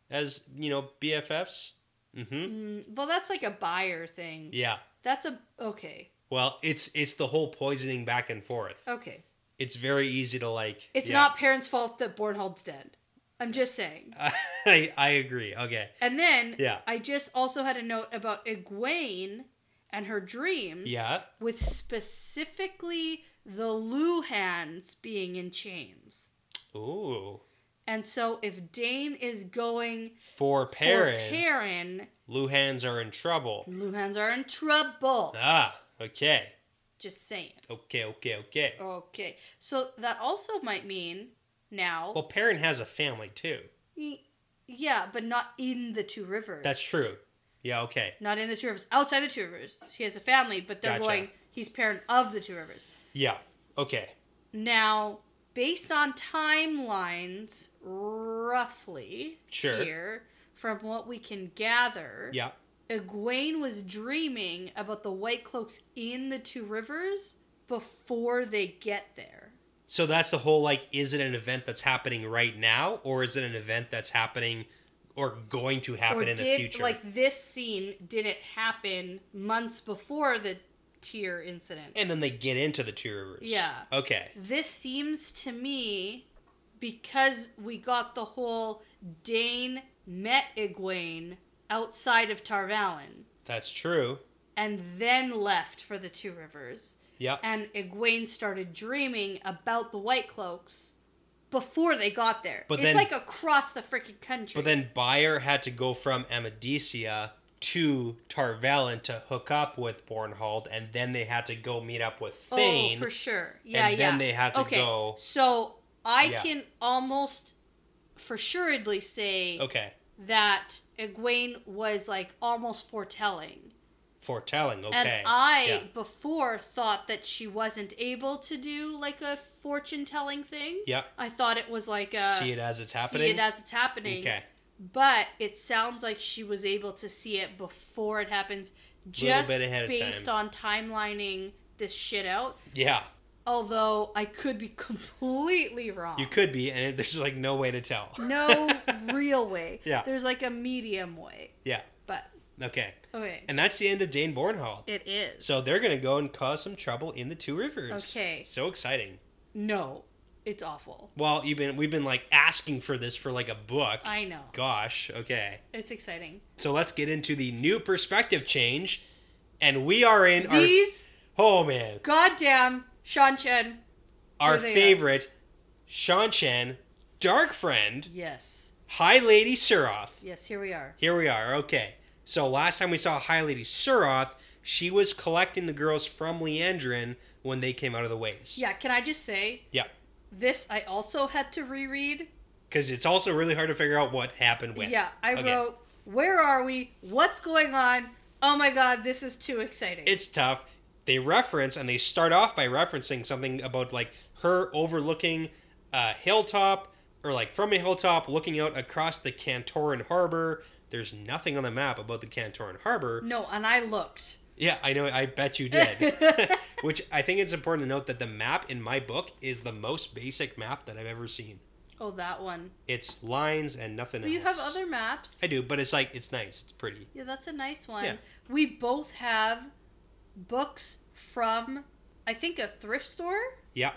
as, BFFs. Mm-hmm. Well, that's like a buyer thing. Yeah. Okay. Well, it's the whole poisoning back and forth. Okay. It's very easy to, like... It's not Perrin's fault that Bornhold's dead. I'm just saying. I agree. Okay. And then I just also had a note about Egwene and her dreams. Yeah. With specifically the Luhans being in chains. Ooh. And so if Dane is going for Perrin, Luhans are in trouble. Luhans are in trouble. Ah, okay. Just saying. Okay. Okay. So that also might mean now... Well, Perrin has a family, too. Yeah, but not in the two rivers. That's true. Yeah, okay. Not in the two rivers. Outside the two rivers. He has a family, but they're going... He's Perrin of the two rivers. Yeah, okay. Now, based on timelines, roughly, here, from what we can gather... Yeah. Egwene was dreaming about the White Cloaks in the two rivers before they get there. So that's the whole, like, is it an event that's happening right now, or is it an event that's happening or going to happen in the future? Like, this scene, did it happen months before the Tyr incident? And then they get into the two rivers. Yeah. Okay. This seems to me, because we got the whole Dane met Egwene outside of Tarvalon. That's true. And then left for the two rivers. Yep. And Egwene started dreaming about the White Cloaks before they got there. But it's like across the freaking country. But then Bayer had to go from Amadicia to Tarvalon to hook up with Bornhold, and then they had to go meet up with Thane. Oh, for sure. Yeah, and then they had to go... So I can almost for suredly say that Egwene was like almost foretelling. Foretelling, okay. And I, before, thought that she wasn't able to do, like, a fortune-telling thing. Yeah. I thought it was like a... See it as it's happening? See it as it's happening. Okay. But it sounds like she was able to see it before it happens, just bit ahead of based time. on timelining this shit out. Yeah. Although I could be completely wrong. You could be, and there's like no way to tell. No real way. Yeah. There's like a medium way. Yeah. But. Okay. Okay. And that's the end of Jane Bornhold. It is. So they're going to go and cause some trouble in the Two Rivers. Okay. So exciting. No. It's awful. Well, we've been like asking for this for like a book. I know. Gosh. Okay. It's exciting. So let's get into the new perspective change. And we are in These. Oh, man. Goddamn. Shan Chen. Our favorite, Shan Chen, Dark Friend. Yes. High Lady Suroth. Yes, here we are. Here we are, okay. So last time we saw High Lady Suroth, she was collecting the girls from Leandrin when they came out of the ways. Yeah, can I just say? Yeah. This I also had to reread. Because it's also really hard to figure out what happened when. Yeah, I wrote, where are we? What's going on? Oh my god, this is too exciting. It's tough. They reference, and they start off by referencing something about like her overlooking a hilltop, or like from a hilltop looking out across the Cantoran Harbor. There's nothing on the map about the Cantoran Harbor. No, and I looked. Yeah, I know. I bet you did. Which I think it's important to note that the map in my book is the most basic map that I've ever seen. Oh, that one. It's lines and nothing else. You have other maps. I do, but it's like, it's nice. It's pretty. Yeah, that's a nice one. Yeah. We both have books from, I think, a thrift store. Yeah.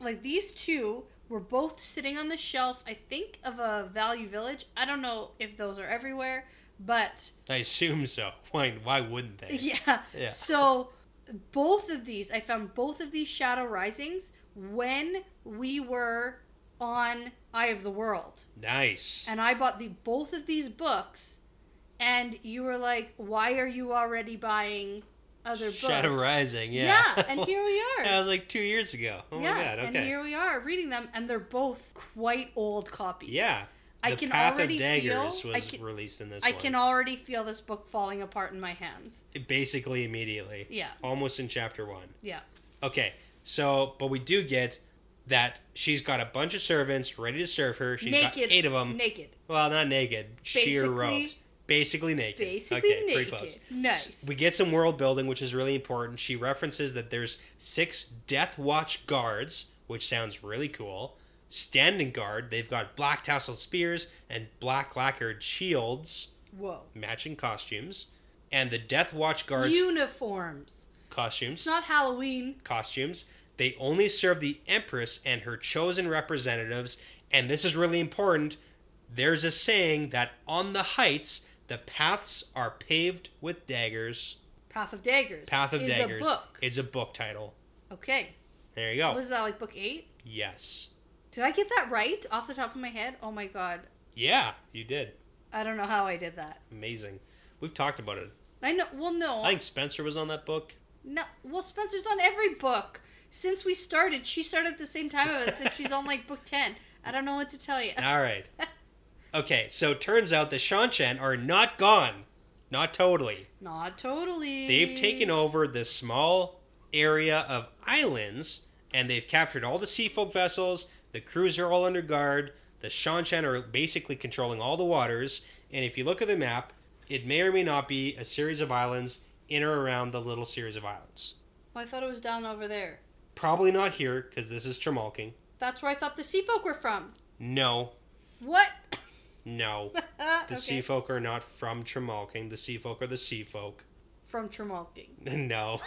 Like these two were both sitting on the shelf, I think, of a Value Village. I don't know if those are everywhere, but... I assume so. Why wouldn't they? Yeah. Yeah. So, I found both of these Shadow Risings when we were on Eye of the World. Nice. And I bought both of these books, and you were like, why are you already buying other books? Shadow Rising, yeah. Yeah, and here we are. That was like 2 years ago. Oh yeah, my god, okay. And here we are reading them, and they're both quite old copies. Yeah. The Path of Daggers was released in this one. I can already feel this book falling apart in my hands. Basically immediately. Yeah. Almost in chapter 1. Yeah. Okay, so, but we do get that she's got a bunch of servants ready to serve her. She's got 8 of them. Naked. Well, not naked. Sheer robes. Basically naked. Basically naked. Pretty close. Nice. We get some world building, which is really important. She references that there's 6 Death Watch guards, which sounds really cool. Standing guard, they've got black tasseled spears and black lacquered shields. Whoa. Matching costumes. And the Death Watch guards... Uniforms. Costumes. It's not Halloween. Costumes. They only serve the Empress and her chosen representatives. And this is really important. There's a saying that on the heights, the paths are paved with daggers. Path of Daggers. Path of Daggers. A book. It's a book title. Okay. There you go. Was that like book 8? Yes. Did I get that right off the top of my head? Oh my god. Yeah, you did. I don't know how I did that. Amazing. We've talked about it. I know. Well, no. I think Spencer was on that book. No. Well, Spencer's on every book. Since we started, she started at the same time as us, and she's on like book 10. I don't know what to tell you. All right. Okay, so it turns out the Shan Chen are not gone. Not totally. Not totally. They've taken over this small area of islands, and they've captured all the sea folk vessels. The crews are all under guard. The Shan Chen are basically controlling all the waters. And if you look at the map, it may or may not be a series of islands in or around the little series of islands. Well, I thought it was down over there. Probably not here, because this is Tremalking. That's where I thought the sea folk were from. No. What? No. The sea folk are not from Tremalking. The sea folk are the sea folk. From Tremalking. No.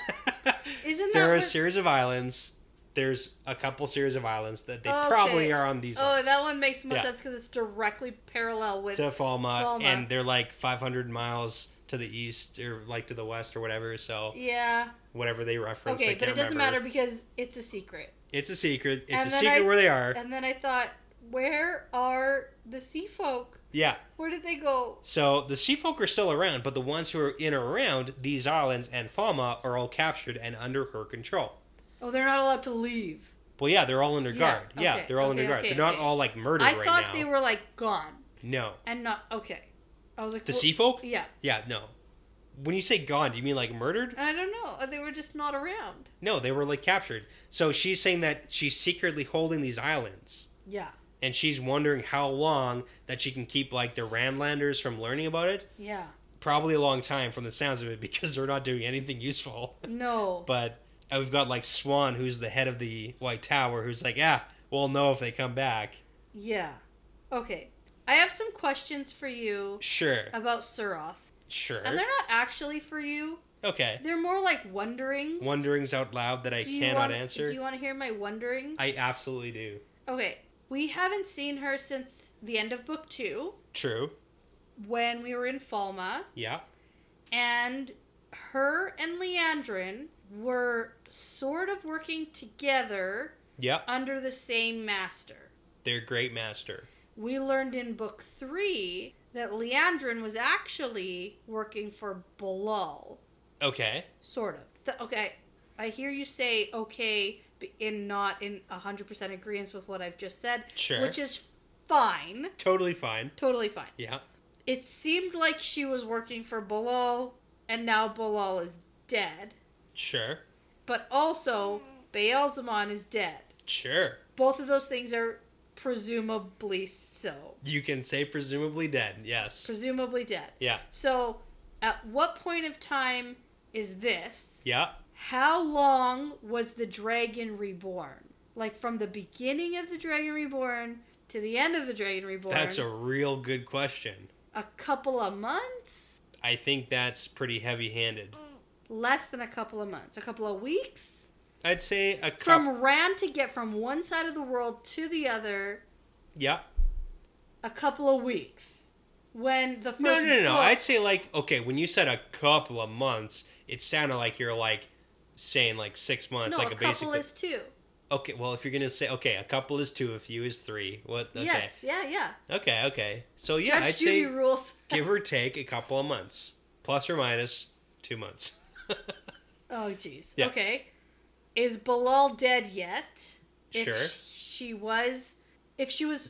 Isn't that There are a series of islands. There's a couple series of islands that they probably are on these ones. Oh, that one makes more sense because it's directly parallel with to Falma, and they're like 500 miles to the east or like to the west or whatever. So yeah, whatever they reference. Okay, but it doesn't matter because it's a secret. It's a secret. It's a secret where they are. And then I thought, where are the sea folk? Yeah. Where did they go? So the sea folk are still around, but the ones who are in or around these islands and Falma are all captured and under her control. Oh, they're not allowed to leave. Well, yeah, they're all under guard. Okay, yeah, they're all under guard. They're not all like murdered right now. I thought they were like gone. No. And not okay. I was like the sea folk. Yeah. Yeah, no. When you say gone, do you mean like murdered? I don't know. They were just not around. No, they were like captured. So she's saying that she's secretly holding these islands. Yeah. And she's wondering how long that she can keep like the Randlanders from learning about it. Yeah. Probably a long time from the sounds of it because they're not doing anything useful. No. But And we've got like Swan, who's the head of the White Tower, who's like, yeah, we'll know if they come back. Yeah. Okay. I have some questions for you. Sure. About Suroth. Sure. And they're not actually for you. Okay. They're more like wonderings. Wonderings out loud that I cannot answer. Do you want to hear my wonderings? I absolutely do. Okay. We haven't seen her since the end of book 2. True. When we were in Falma. Yeah. And her and Leandrin were sort of working together. Yep. Under the same master. Their great master. We learned in book 3 that Leandrin was actually working for Balal. Okay. Sort of. Okay. I hear you say okay not in 100% agreement with what I've just said. Sure. Which is fine. Totally fine. Totally fine. Yeah. It seemed like she was working for Balal, and now Balal is dead. Sure. But also, Baal-Zaman is dead. Sure. Both of those things are presumably so. You can say presumably dead, yes. Presumably dead. Yeah. So, at what point of time is this? Yeah. How long was the Dragon Reborn? Like, from the beginning of the Dragon Reborn to the end of the Dragon Reborn? That's a real good question. A couple of months? I think that's pretty heavy-handed. Less than a couple of months. A couple of weeks? I'd say a couple... From Rand to get from one side of the world to the other... Yeah. A couple of weeks. When the first No. book... I'd say, like, okay, when you said a couple of months, it sounded like you're, like, saying, like, 6 months. No, like a couple basically... is 2. Okay, well, if you're going to say, okay, a couple is 2, a few is 3. What? Okay. Yes, yeah. Okay. So, yeah, Judge I'd Judy say rules. give or take a couple of months. Plus or minus 2 months. Oh, jeez. Yeah. Okay. Is Balal dead yet? Sure. If she was...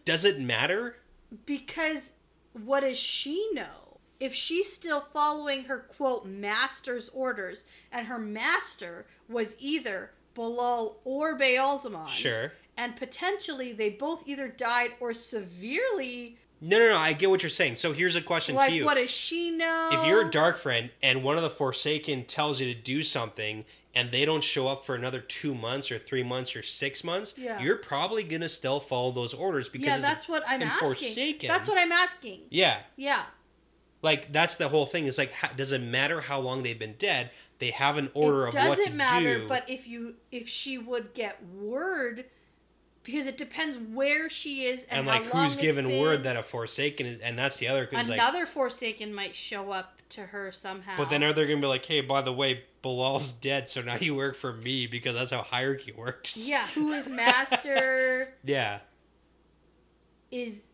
Does it matter? Because what does she know? If she's still following her, quote, master's orders, and her master was either Balal or Baal-Zaman. Sure. And potentially they both either died or severely... No, I get what you're saying. So here's a question to you. Like, what does she know? If you're a Dark Friend and one of the Forsaken tells you to do something and they don't show up for another 2 months or 3 months or 6 months, you're probably going to still follow those orders because that's what I'm asking. Forsaken. That's what I'm asking. Yeah. Yeah. Like, that's the whole thing. It's like, does it matter how long they've been dead? They have an order of what to do. It doesn't matter, but if she would get word... Because it depends where she is and like how long who's given been. word that a Forsaken is, and that's the other. Another Forsaken might show up to her somehow. But then are they gonna be like, hey, by the way, Balal's dead, so now you work for me because that's how hierarchy works. Yeah, who is master? Yeah. Is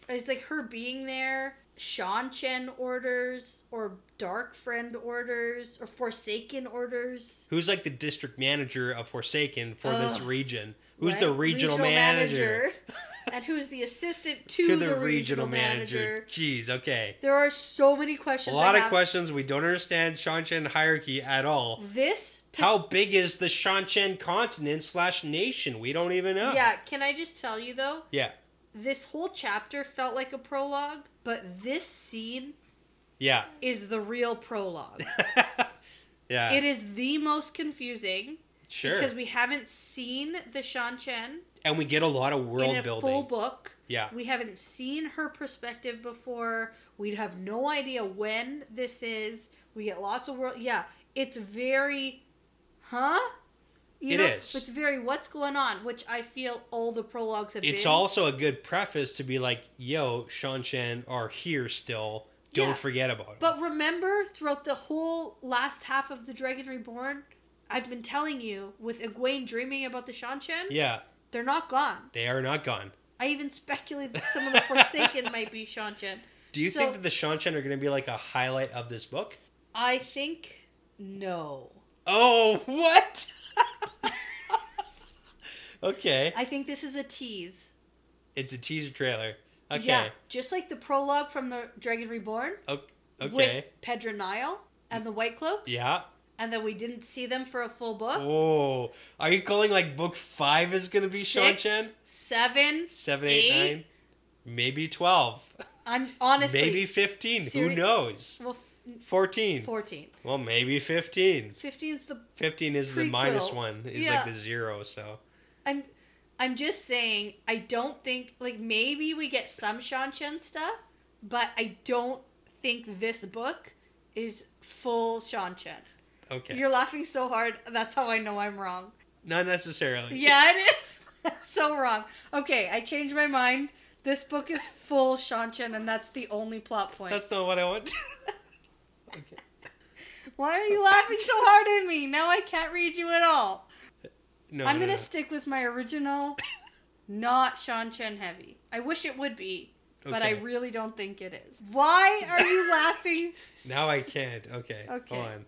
like her being there Sean Chen orders or Dark Friend orders or Forsaken orders? Who's like the district manager of Forsaken for this region? Who's the regional manager? And who's the assistant to the regional manager? Jeez, okay. There are so many questions. A lot of questions. We don't understand Sean Chen hierarchy at all. How big is the Sean Chen continent / nation? We don't even know. Yeah, can I just tell you though? Yeah. This whole chapter felt like a prologue, but this scene is the real prologue. Yeah. It is the most confusing. Sure. Because we haven't seen the Sean Chen. And we get a lot of world building. Full book. Yeah. We haven't seen her perspective before. We have no idea when this is. We get lots of world. Yeah. It's very, It's very, what's going on? Which I feel all the prologues have been. It's also a good preface to be like, yo, Sean Chen are here still. Don't forget about it. But remember, throughout the whole last half of The Dragon Reborn, I've been telling you, with Egwene dreaming about the Sean Chen, they're not gone. They are not gone. I even speculate that some of the Forsaken might be Sean Chen. Do you think that the Sean Chen are going to be like a highlight of this book? I think no. Oh, what? Okay. I think this is a tease. It's a teaser trailer. Okay. Yeah, just like the prologue from The Dragon Reborn. Okay. With Pedro Nile and the White Cloaks. Yeah. And then we didn't see them for a full book. Oh. Are you calling like book 5 is going to be 6, Sean Chen? 7, 8, 9? Maybe 12. I'm honestly... Maybe 15. Who knows? Well, 14. 14. Well, maybe 15. 15's the 15 is the prequel. minus one. Is Yeah. like the 0, so. I'm just saying, I don't think, like, maybe we get some Shan Chen stuff, but I don't think this book is full Shan Chen. Okay. You're laughing so hard, that's how I know I'm wrong. Not necessarily. Yeah, it is. So wrong. Okay, I changed my mind. This book is full Shan Chen, and that's the only plot point. That's not what I want. Okay. Why are you laughing so hard at me? Now I can't read you at all. No, I'm no, going to no. stick with my original, not Shan Chen heavy. I wish it would be, but I Okay. really don't think it is. Why are you laughing? Now I can't. Okay. Okay. Hold on.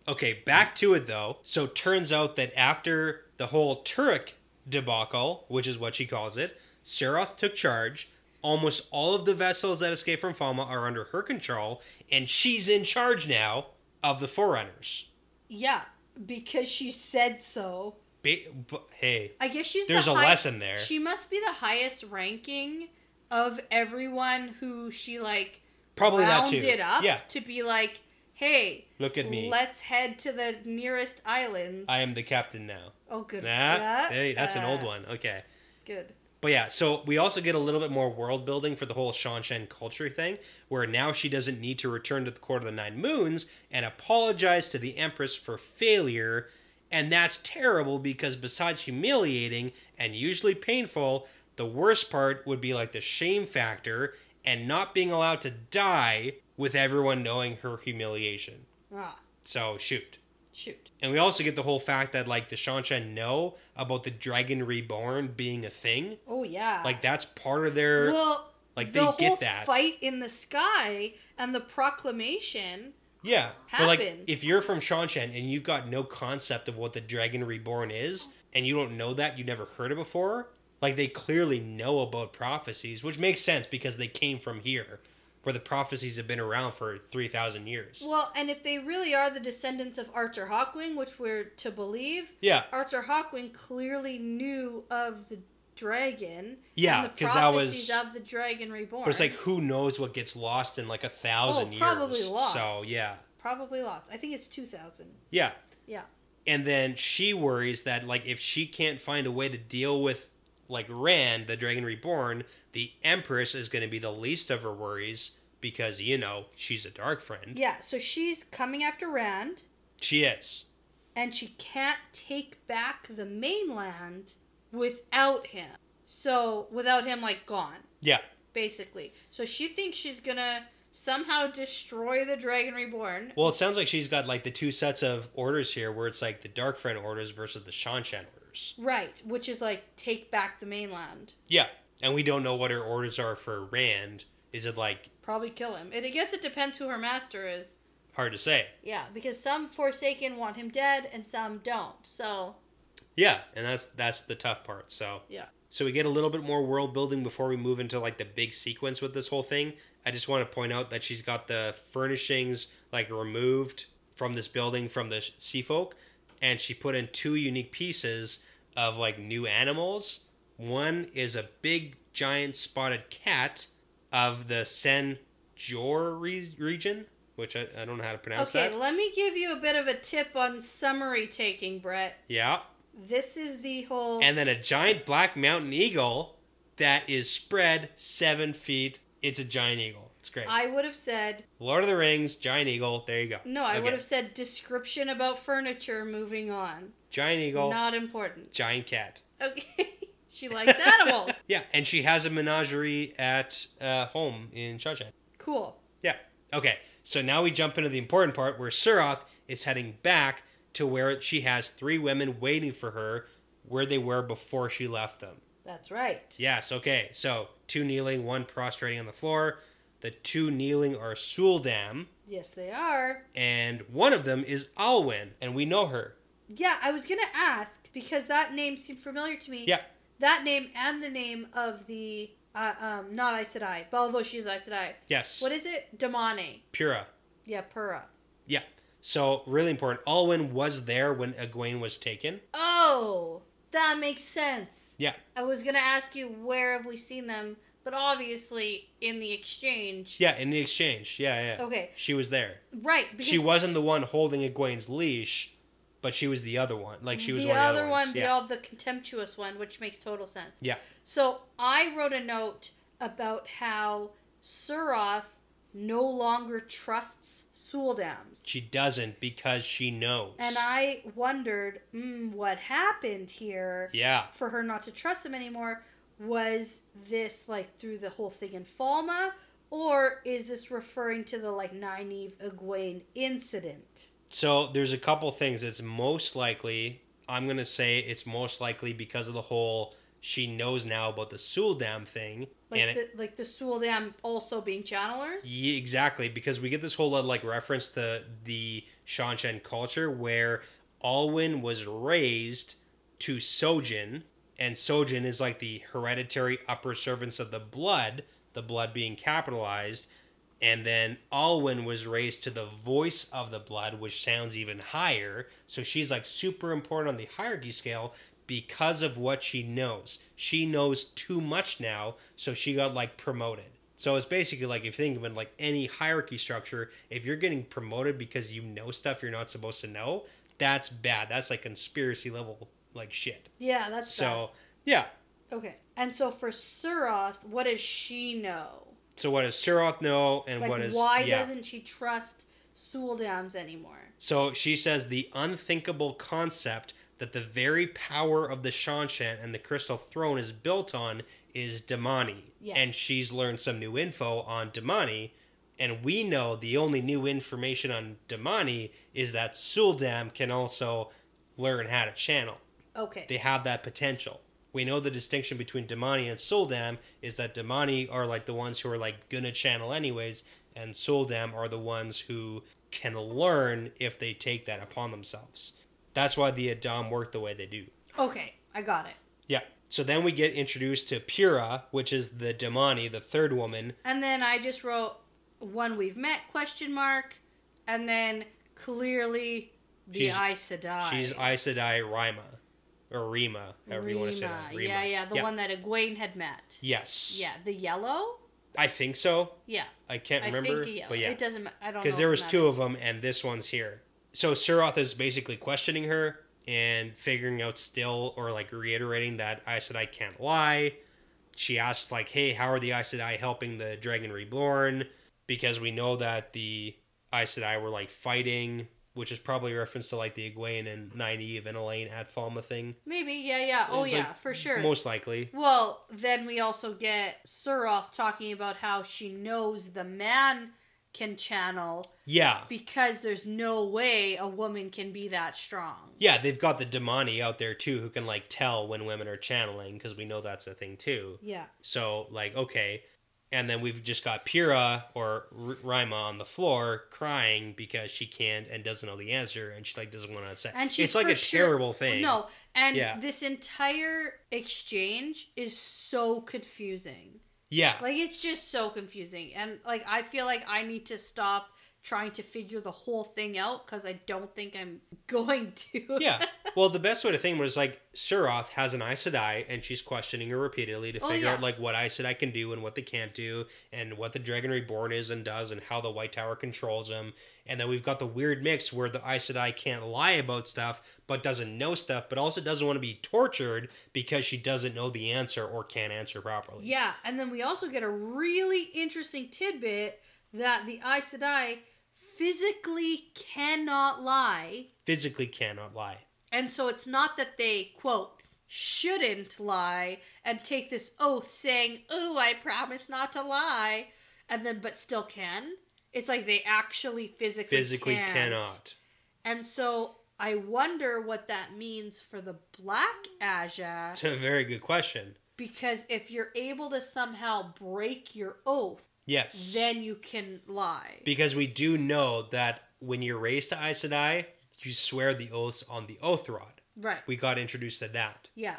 Okay, back to it though. So turns out that after the whole Turek debacle, which is what she calls it, Saroth took charge. Almost all of the vessels that escaped from Fama are under her control, and she's in charge now of the Forerunners. Yeah, because she said so. Hey, I guess she's there's the a lesson there. She must be the highest ranking of everyone who she, like, Probably that too. rounded up Yeah. to be like, hey, Look at me. let's head to the nearest islands. I am the captain now. Oh, good. Hey, that's an old one. Okay. Good. But yeah, so we also get a little bit more world building for the whole Shan Chen culture thing, where now she doesn't need to return to the Court of the Nine Moons and apologize to the Empress for failure. And that's terrible because besides humiliating and usually painful, the worst part would be like the shame factor and not being allowed to die with everyone knowing her humiliation. Ah, So shoot. shoot. And we also get the whole fact that like the Shan Chen know about the Dragon Reborn being a thing. Oh, yeah. Like that's part of their like they the get whole that. fight in the sky and the proclamation. Yeah. But like happened. if you're from Shan Chen and you've got no concept of what the Dragon Reborn is and you don't know that, you never heard it before, like they clearly know about prophecies, which makes sense because they came from here, where the prophecies have been around for 3,000 years. Well, and if they really are the descendants of Archer Hawkwing, which we're to believe, Yeah. Archer Hawkwing clearly knew of the dragon. Yeah, and the 'cause that prophecies was- of the Dragon Reborn. But it's like who knows what gets lost in like 1,000 years. Probably lots. So yeah. Probably lots. I think it's 2,000. Yeah. Yeah. And then she worries that like if she can't find a way to deal with like Rand, the Dragon Reborn, the Empress is going to be the least of her worries because, you know, she's a dark friend. Yeah, so she's coming after Rand, She is. and she can't take back the mainland without him. So, without him, like, gone, Yeah. basically. So she thinks she's gonna somehow destroy the Dragon Reborn. Well, it sounds like she's got like the two sets of orders here where it's like the dark friend orders versus the Shan Chen orders. Right, which is like, take back the mainland. Yeah. And we don't know what her orders are for Rand. Is it like Probably kill him. I guess it depends who her master is. hard to say? Yeah, because some Forsaken want him dead and some don't. So, Yeah, and that's the tough part. So yeah. So we get a little bit more world building before we move into like the big sequence with this whole thing. I just want to point out that she's got the furnishings like removed from this building from the sea folk, and she put in two unique pieces of like new animals. One is a big giant spotted cat of the Sen Jor region, which I don't know how to pronounce Okay, that. let me give you a bit of a tip on summary taking, Brett. Yeah. This is the whole... And then a giant black mountain eagle that is spread 7 feet. It's a giant eagle. It's great. I would have said... Lord of the Rings, giant eagle. There you go. No, I Okay. would have said description about furniture, moving on. Giant eagle, Not important. giant cat. Okay. She likes animals. Yeah, and she has a menagerie at home in Shawshank. Cool. Yeah. Okay, so now we jump into the important part where Suroth is heading back to where she has 3 women waiting for her where they were before she left them. That's right. Yes, okay. So 2 kneeling, 1 prostrating on the floor. The 2 kneeling are Suldam, Yes, they are. and one of them is Alwyn, and we know her. Yeah, I was going to ask, because that name seemed familiar to me. Yeah. That name and the name of the, not Aes Sedai, but although she's Aes Sedai. Yes. What is it? Damane. Pura. Yeah, Pura. Yeah. So, really important. Alwyn was there when Egwene was taken. Oh, that makes sense. Yeah. I was going to ask you, where have we seen them? But obviously, in the exchange... Yeah, in the exchange. Yeah. Okay. She was there. Right. Because she wasn't the one holding Egwene's leash, but she was the other one. Like, she was the one of the other other one, ones. the contemptuous one, which makes total sense. Yeah. So, I wrote a note about how Suroth no longer trusts Suldams. She doesn't because she knows. And I wondered, what happened here for her not to trust him anymore? Was this, like, through the whole thing in Falma? Or is this referring to the, like, Nynaeve Egwene incident? So, there's a couple things. It's most likely, I'm going to say it's most likely because of the whole, she knows now about the Suldam thing. Like the Suldam also being channelers? Yeah, exactly, because we get this whole, like, reference to the Seanchan culture where Alwyn was raised to Sojin, and Sojin is like the hereditary upper servants of the blood being capitalized, and then Alwyn was raised to the voice of the blood, which sounds even higher, so she's like super important on the hierarchy scale because of what she knows. She knows too much now, so she got like promoted. So it's basically like, if you think of it like any hierarchy structure, if you're getting promoted because you know stuff you're not supposed to know, that's bad. That's like conspiracy level like shit. Yeah, that's so bad. Yeah. Okay. And so for Suroth, what does she know? So what does Suroth know, and like, what is... why doesn't she trust Suldams anymore? So she says the unthinkable concept that the very power of the Seanchan and the Crystal Throne is built on is Damani. Yes. And she's learned some new info on Damani, and we know the only new information on Damani is that Suldam can also learn how to channel. Okay. They have that potential. We know the distinction between Damani and Suldam is that Damani are like the ones who are like gonna channel anyways, and Suldam are the ones who can learn if they take that upon themselves. That's why the Adam work the way they do. Okay, I got it. Yeah. So then we get introduced to Pura, which is the Damani, the third woman. And then I just wrote one we've met, ? And then clearly the Aes Sedai. She's Aes Sedai Rima. Or Rima, however you want to say that. Rima. Yeah, the one that Egwene had met. Yes. Yeah, the yellow? I think so. Yeah. I can't remember. I think yellow. But yeah. It doesn't I don't know. Because there was two of them, and this one's here. So Suroth is basically questioning her and figuring out still, or like reiterating that Aes Sedai can't lie. She asks like, hey, how are the Aes Sedai helping the Dragon Reborn? Because we know that the Aes Sedai were like fighting, which is probably a reference to like the Egwene and Nynaeve and Elaine at Falma thing. Maybe, yeah. Oh, it's yeah, like, for sure. Most likely. Well, then we also get Suroth talking about how she knows the man can channel. Yeah. Because there's no way a woman can be that strong. Yeah, they've got the Damani out there too who can like tell when women are channeling, because we know that's a thing too. Yeah. So like, okay. And then we've just got Pura or Rima on the floor crying because she can't and doesn't know the answer, and she like doesn't want to say. And it's like a terrible thing. No, and this entire exchange is so confusing. Yeah. Like, it's just so confusing. And, like, I feel like I need to stop trying to figure the whole thing out, because I don't think I'm going to. Yeah. Well, the best way to think was, like, Suroth has an Aes Sedai, and she's questioning her repeatedly to figure out, like, what Aes Sedai can do and what they can't do, and what the Dragon Reborn is and does, and how the White Tower controls them. And then we've got the weird mix where the Aes Sedai can't lie about stuff, but doesn't know stuff, but also doesn't want to be tortured because she doesn't know the answer or can't answer properly. Yeah, and then we also get a really interesting tidbit that the Aes Sedai physically cannot lie. Physically cannot lie. And so it's not that they, quote, shouldn't lie and take this oath saying, oh, I promise not to lie, and then but still can. It's like they actually physically can't. Cannot. And so I wonder what that means for the Black Aja. It's a very good question. Because if you're able to somehow break your oath, yes, then you can lie. Because we do know that when you're raised to Aes Sedai, you swear the oaths on the oath rod. Right. We got introduced to that. Yeah.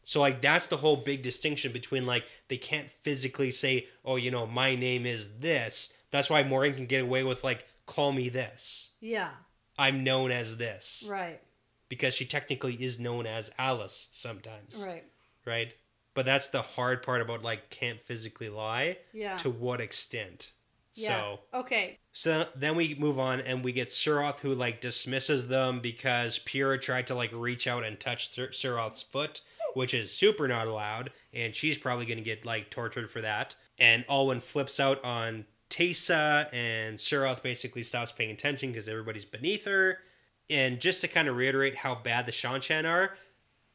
So, like, that's the whole big distinction between, like, they can't physically say, oh, you know, my name is this. That's why Maureen can get away with, like, call me this. Yeah. I'm known as this. Right. Because she technically is known as Alice sometimes. Right. Right? But that's the hard part about, like, can't physically lie. Yeah. To what extent? Yeah. So, okay. So then we move on and we get Suroth, who, like, dismisses them because Pyrrha tried to, like, reach out and touch Suroth's foot, which is super not allowed, and she's probably going to get, like, tortured for that. And Alwyn flips out on Teysa, and Suroth basically stops paying attention because everybody's beneath her. And just to kind of reiterate how bad the Seanchan are,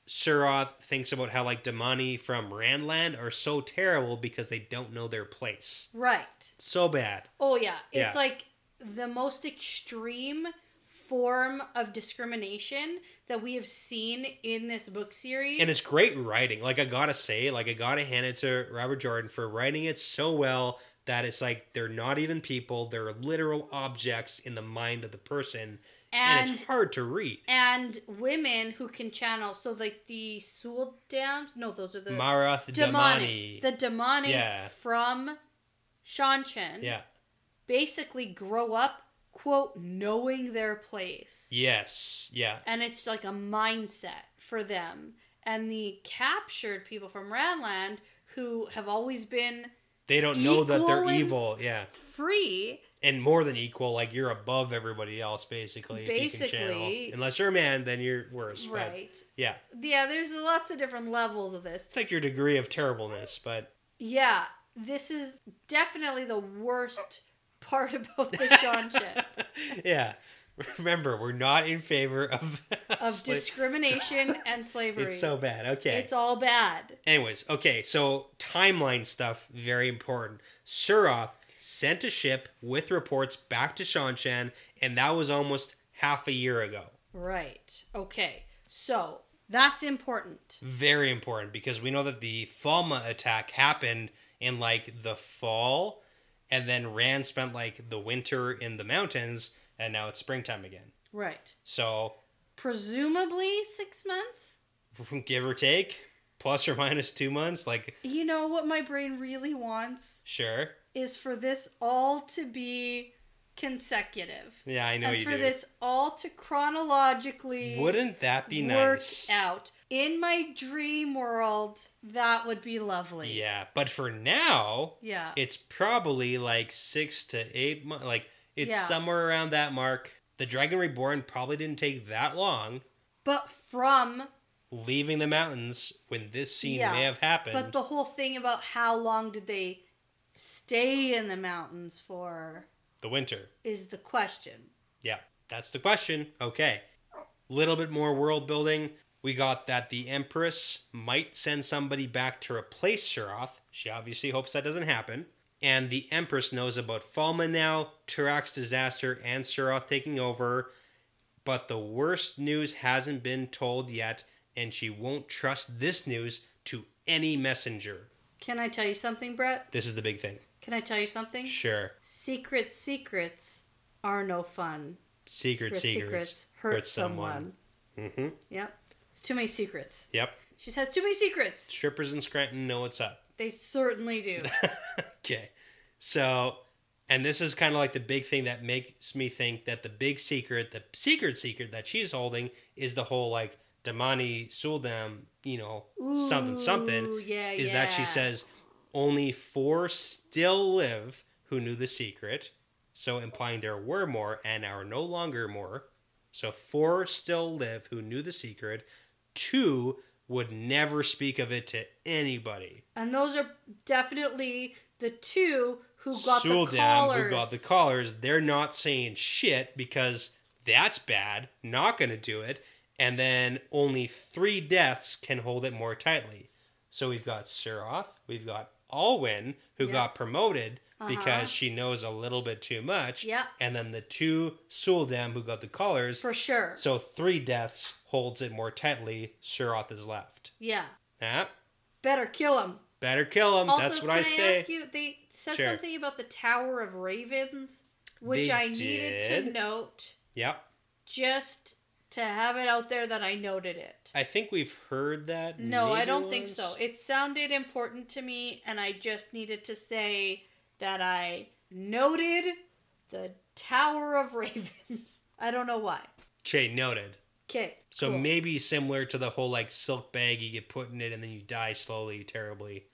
Suroth thinks about how, like, Damani from Randland are so terrible because they don't know their place. Right. So bad. Oh, yeah. It's Yeah. like the most extreme form of discrimination that we have seen in this book series. And it's great writing. Like, I gotta say, like, I gotta hand it to Robert Jordan for writing it so well that it's like they're not even people, they're literal objects in the mind of the person. And it's hard to read. And women who can channel, so like the Suldams, no, those are the Marath Damani. The Damani from Seanchan basically grow up, quote, knowing their place. Yes, yeah. And it's like a mindset for them. And the captured people from Randland who have always been they don't know that they're evil, free. And more than equal, like, you're above everybody else, basically. If you can channel. Unless you're a man, then you're worse. Right. But, yeah. Yeah, there's lots of different levels of this. It's like your degree of terribleness, but... Yeah, this is definitely the worst part about the Seanchan. Yeah. Remember, we're not in favor of... discrimination and slavery. It's so bad. Okay. It's all bad. Anyways, okay, so timeline stuff, very important. Suroth sent a ship with reports back to Seanchan, and that was almost half a year ago. Right. Okay. So, that's important. Very important, because we know that the Falma attack happened in, like, the fall, and then Rand spent, like, the winter in the mountains, and now it's springtime again. Right. So... presumably 6 months? Give or take. Plus or minus 2 months. Like, you know what my brain really wants? Sure. Is for this all to be consecutive. Yeah, I know you do. And for this all to chronologically... wouldn't that be work nice? out. In my dream world, that would be lovely. Yeah, but for now... yeah, it's probably like 6 to 8 months. Like, it's somewhere around that mark. The Dragon Reborn probably didn't take that long. But from... leaving the mountains when this scene may have happened. But the whole thing about how long did they stay in the mountains for... the winter. Is the question. Yeah, that's the question. Okay. Little bit more world building. We got that the Empress might send somebody back to replace Suroth. She obviously hopes that doesn't happen. And the Empress knows about Falma now, Turak's disaster, and Suroth taking over. But the worst news hasn't been told yet, and she won't trust this news to any messenger. Can I tell you something, Brett? This is the big thing. Can I tell you something? Sure. Secrets are no fun. Secrets hurt someone. Mm-hmm. Yep. It's too many secrets. Yep. She's had too many secrets. Strippers in Scranton know what's up. They certainly do. Okay. So, and this is kind of like the big thing that makes me think that the secret that she's holding is the whole, like, Damani Suldam, you know, something. Yeah, is that she says only 4 still live who knew the secret. So implying there were more and are no longer more. So 4 still live who knew the secret. 2 would never speak of it to anybody. And those are definitely the 2 who got Suldam, the collars. who got the collars. They're not saying shit because that's bad. Not going to do it. And then only 3 deaths can hold it more tightly. So we've got Suroth, we've got Alwyn, who got promoted because she knows a little bit too much. Yeah. And then the 2 Suldam who got the collars. For sure. So 3 deaths holds it more tightly. Suroth is left. Yeah. Yeah. Better kill him. Better kill him. Also, that's what I say. can I ask you, they said something about the Tower of Ravens, which I needed to note. Yep. Just to have it out there that I noted it. I think we've heard that. No, I don't think so. It sounded important to me, and I just needed to say that I noted the Tower of Ravens. I don't know why. Okay, noted. Okay. So cool. maybe similar to the whole like silk bag, you get put in it and then you die slowly, terribly.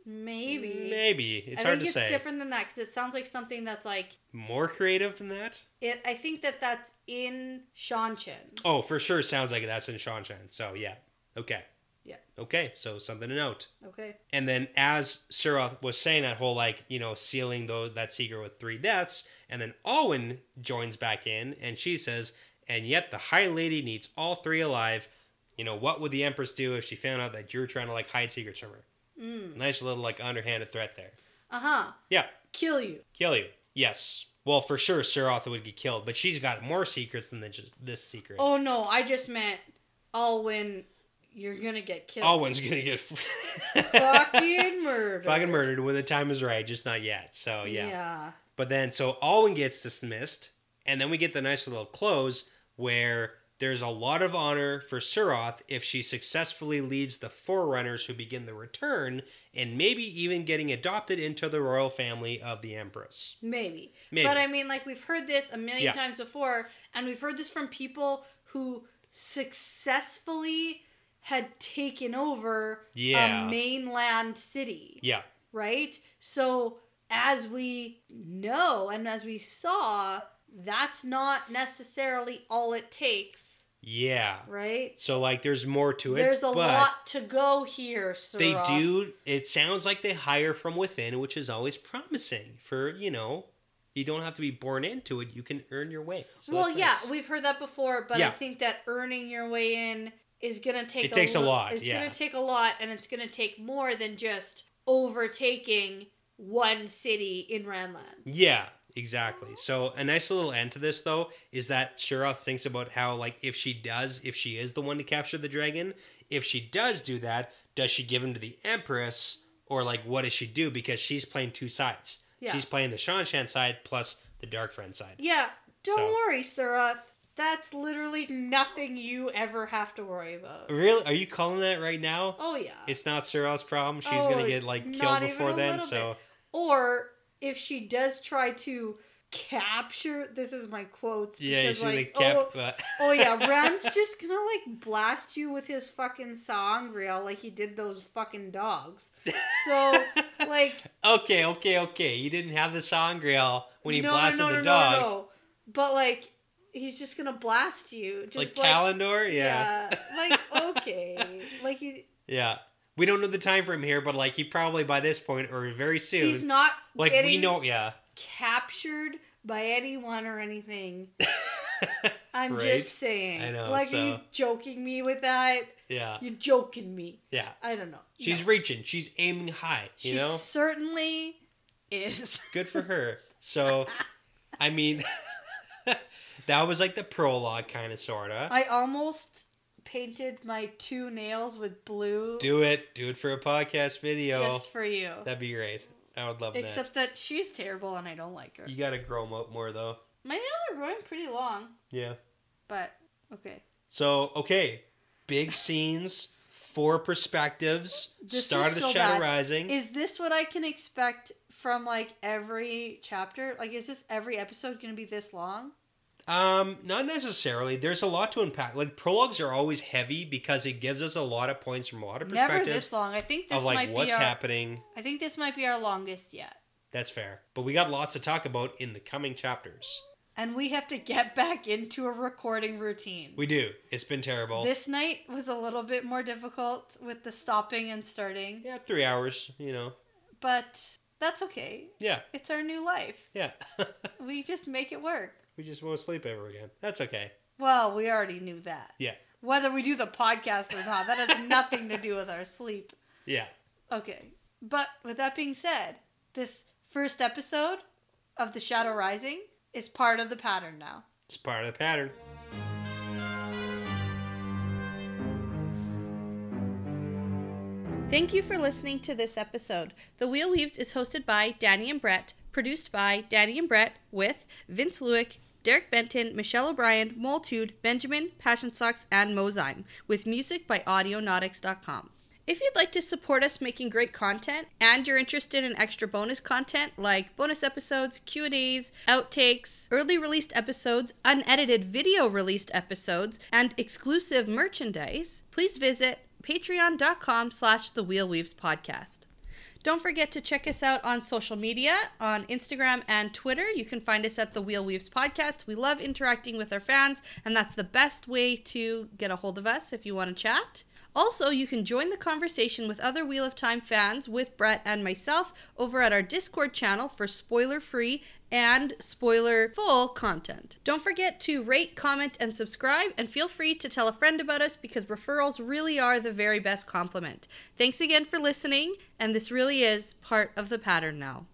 Maybe. It's hard to say. I think it's different than that because it sounds like something that's like... More creative than that? I think that's in Shanshan. Oh, for sure sounds like that's in Shanshan. So, yeah. Okay. Yeah. Okay, so something to note. Okay. And then as Suroth was saying that whole, like, sealing that secret with 3 deaths, and then Alwyn joins back in, and she says, and yet the High Lady needs all 3 alive. What would the Empress do if she found out that you're trying to, like, hide secrets from her? Nice little, like, underhanded threat there. Uh-huh. Yeah. Kill you. Yes. Well, for sure, Suroth would get killed, but she's got more secrets than just this secret. Oh, no, I just meant Alwyn, you're gonna get killed. Alwyn's gonna get... fucking murdered. Fucking murdered when the time is right, just not yet. So, yeah. Yeah. But then, so Alwyn gets dismissed, and then we get the nice little close where there's a lot of honor for Suroth if she successfully leads the Forerunners who begin the return, and maybe even getting adopted into the royal family of the Empress. Maybe. But I mean, like, we've heard this a million times before, and we've heard this from people who successfully had taken over a mainland city. Yeah. Right? So, as we know and as we saw, that's not necessarily all it takes. Yeah. Right? So, like, there's more to it. There's a lot to go here, Suroth. They do. It sounds like they hire from within, which is always promising for, you don't have to be born into it. You can earn your way. So well, yeah, we've heard that before, but I think that earning your way in is going to take It takes a lot. It's going to take a lot, and it's going to take more than just overtaking one city in Ranland. Yeah, exactly. So a nice little end to this, though, is that Suroth thinks about how, like, if she is the one to capture the dragon, if she does do that, does she give him to the Empress, or, like, what does she do? Because she's playing 2 sides. Yeah. She's playing the Shanshan side plus the Dark Friend side. Yeah, don't worry, Suroth. That's literally nothing you ever have to worry about. Really? Are you calling that right now? Oh, yeah. It's not Suroth's problem? She's going to get, like, killed before then? So. Or if she does try to capture... This is my quotes. Yeah, she's like, Rand's just going to, like, blast you with his fucking sangria like he did those fucking dogs. So, like... Okay. You didn't have the sangria when he blasted the dogs. No. But, like... He's just gonna blast you. Just like Kalendor? Yeah. Like, okay. Like he... Yeah. We don't know the time frame here, but, like, he probably by this point, or very soon... He's not like, getting we know, captured by anyone or anything. I'm just saying. I know, like, are you joking me with that? Yeah. You're joking me. Yeah. I don't know. She's reaching. She's aiming high, you know? She certainly is. Good for her. So, I mean... That was like the prologue, kind of, sort of. I almost painted my 2 nails with blue. Do it for a podcast video. Just for you. That'd be great. I would love Except that she's terrible and I don't like her. You gotta grow them up more, though. My nails are growing pretty long. Yeah. But, okay. So, big scenes, 4 perspectives, start of the Shadow Rising. Is this what I can expect from, like, every chapter? Like, is this every episode going to be this long? Not necessarily. There's a lot to unpack. Like, prologues are always heavy because it gives us a lot of points from a lot of perspectives. Never this long. I think this of, like, might what's be happening. I think this might be our longest yet. That's fair. But we got lots to talk about in the coming chapters. And we have to get back into a recording routine. We do. It's been terrible. This night was a little bit more difficult with the stopping and starting. Yeah, 3 hours, But that's okay. Yeah. It's our new life. Yeah. We just make it work. We just won't sleep ever again. That's okay. Well, we already knew that. Yeah. Whether we do the podcast or not, that has nothing to do with our sleep. Yeah. Okay. But with that being said, this first episode of The Shadow Rising is part of the pattern now. It's part of the pattern. Thank you for listening to this episode. The Wheel Weaves is hosted by Dani and Brett, produced by Dani and Brett with Vince Lewick, Derek Benton, Michelle O'Brien, Moltude, Benjamin, Passion Socks, and Mozyme, with music by Audionautics.com. If you'd like to support us making great content and you're interested in extra bonus content like bonus episodes, Q&As, outtakes, early released episodes, unedited video released episodes, and exclusive merchandise, please visit patreon.com/thewheelweavespodcast. Don't forget to check us out on social media, on Instagram and Twitter. You can find us at The Wheel Weaves Podcast. We love interacting with our fans, and that's the best way to get a hold of us if you want to chat. Also, you can join the conversation with other Wheel of Time fans with Brett and myself over at our Discord channel for spoiler-free and spoiler-full content. Don't forget to rate, comment, and subscribe, and feel free to tell a friend about us because referrals really are the very best compliment. Thanks again for listening, and this really is part of the pattern now.